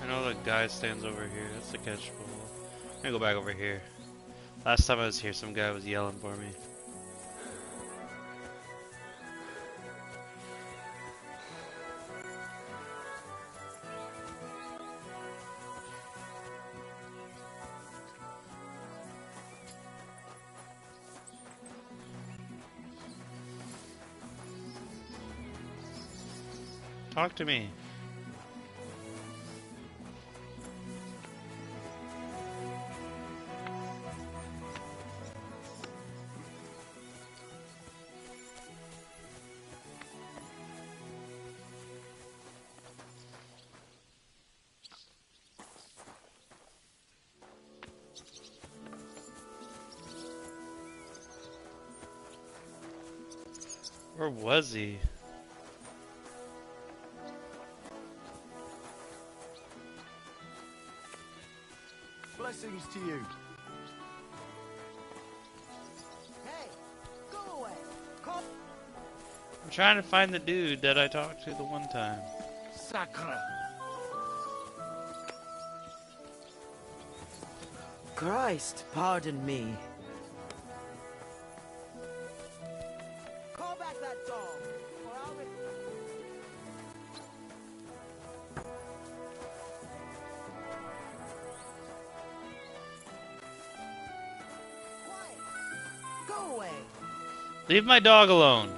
I know the guy stands over here. That's the catch pole. I'm gonna go back over here. Last time I was here, some guy was yelling for me. Talk to me. Where was he? Blessings to you. Hey, go away. Come. I'm trying to find the dude that I talked to the one time. Sacre. Christ, pardon me. Call back that dog, or I'll Quiet. Go away. Leave my dog alone.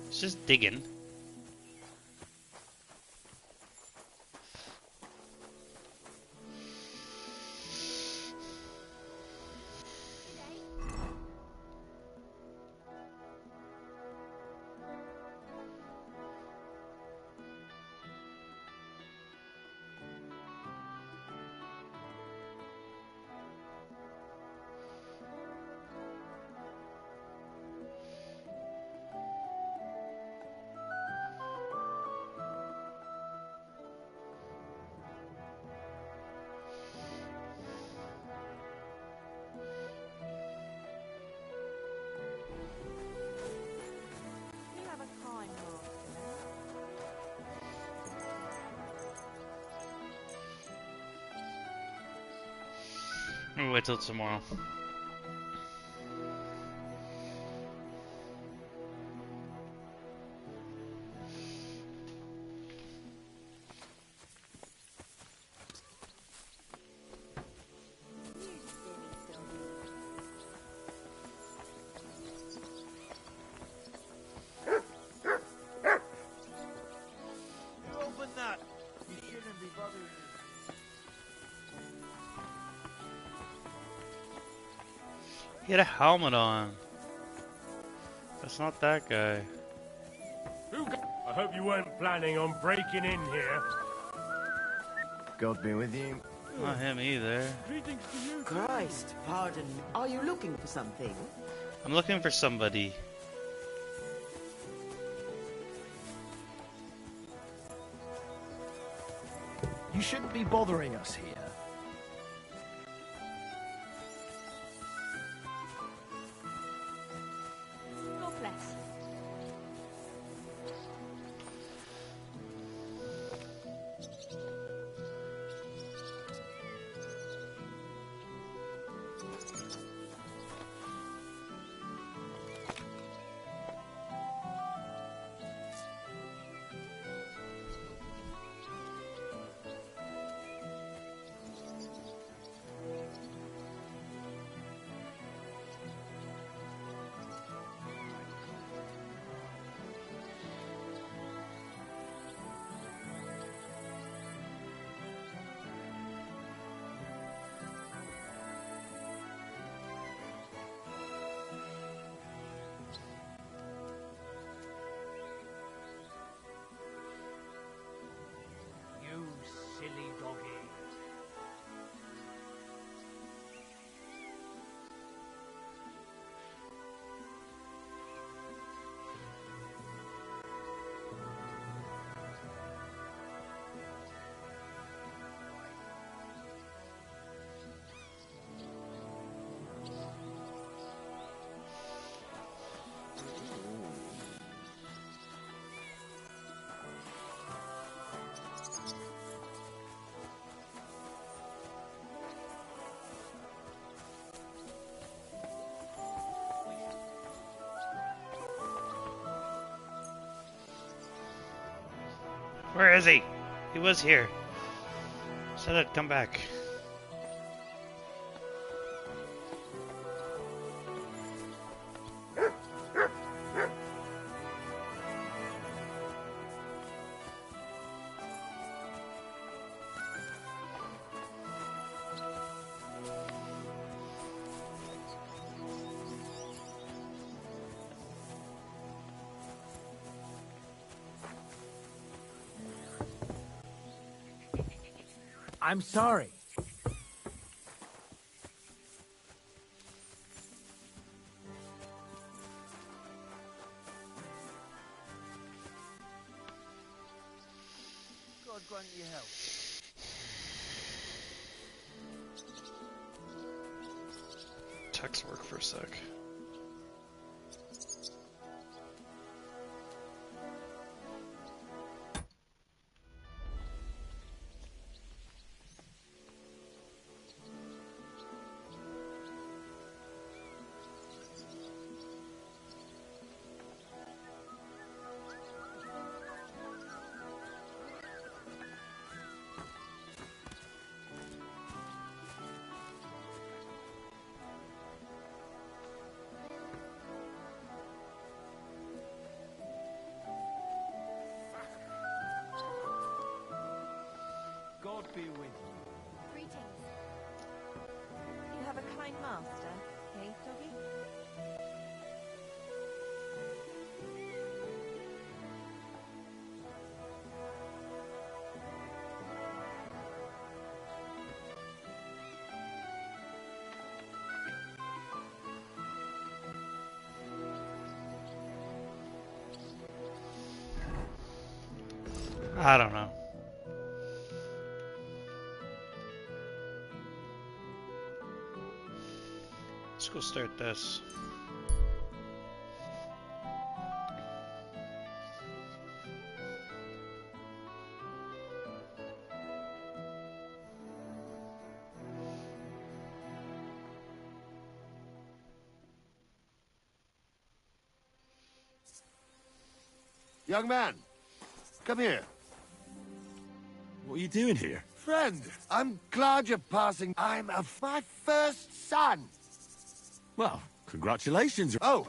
It's just digging. You have a kind I'm gonna wait till tomorrow. You open that. You shouldn't be bothering me. He had a helmet on. That's not that guy. I hope you weren't planning on breaking in here. God be with you. Not him either. Christ, pardon me. Are you looking for something? I'm looking for somebody. You shouldn't be bothering us here. God bless. You silly doggy. Where is he? He was here. Said I'd come back. I'm sorry. grant you help. Text work for a sec. God be with you. Greetings. You have a kind master, eh, doggy? I don't know. Let's go start this. Young man, come here. What are you doing here? Friend, I'm glad you're passing. I'm my first son. Well, congratulations. Oh,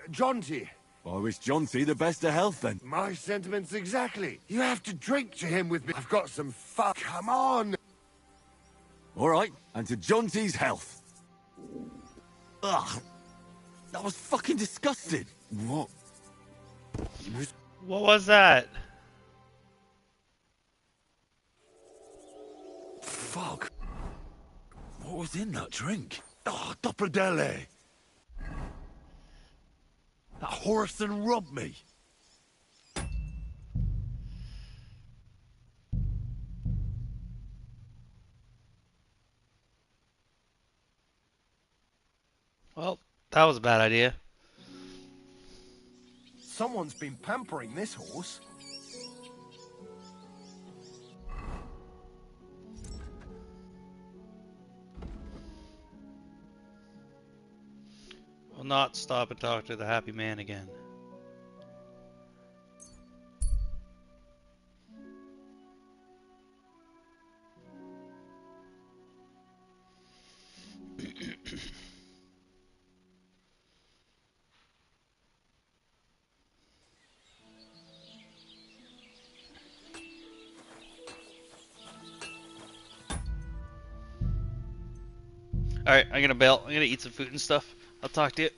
Jonty. I wish Jonty the best of health then. My sentiments exactly. You have to drink to him with me. I've got some fuck. Come on. All right, and to Jonty's health. Ugh, that was fucking disgusting. What? What was that? Fuck. What was in that drink? Oh, Dopperdelle. That horse and robbed me. Well, that was a bad idea. Someone's been pampering this horse. Will not stop and talk to the happy man again. Alright, I'm gonna bail. I'm gonna eat some food and stuff. I'll talk to you.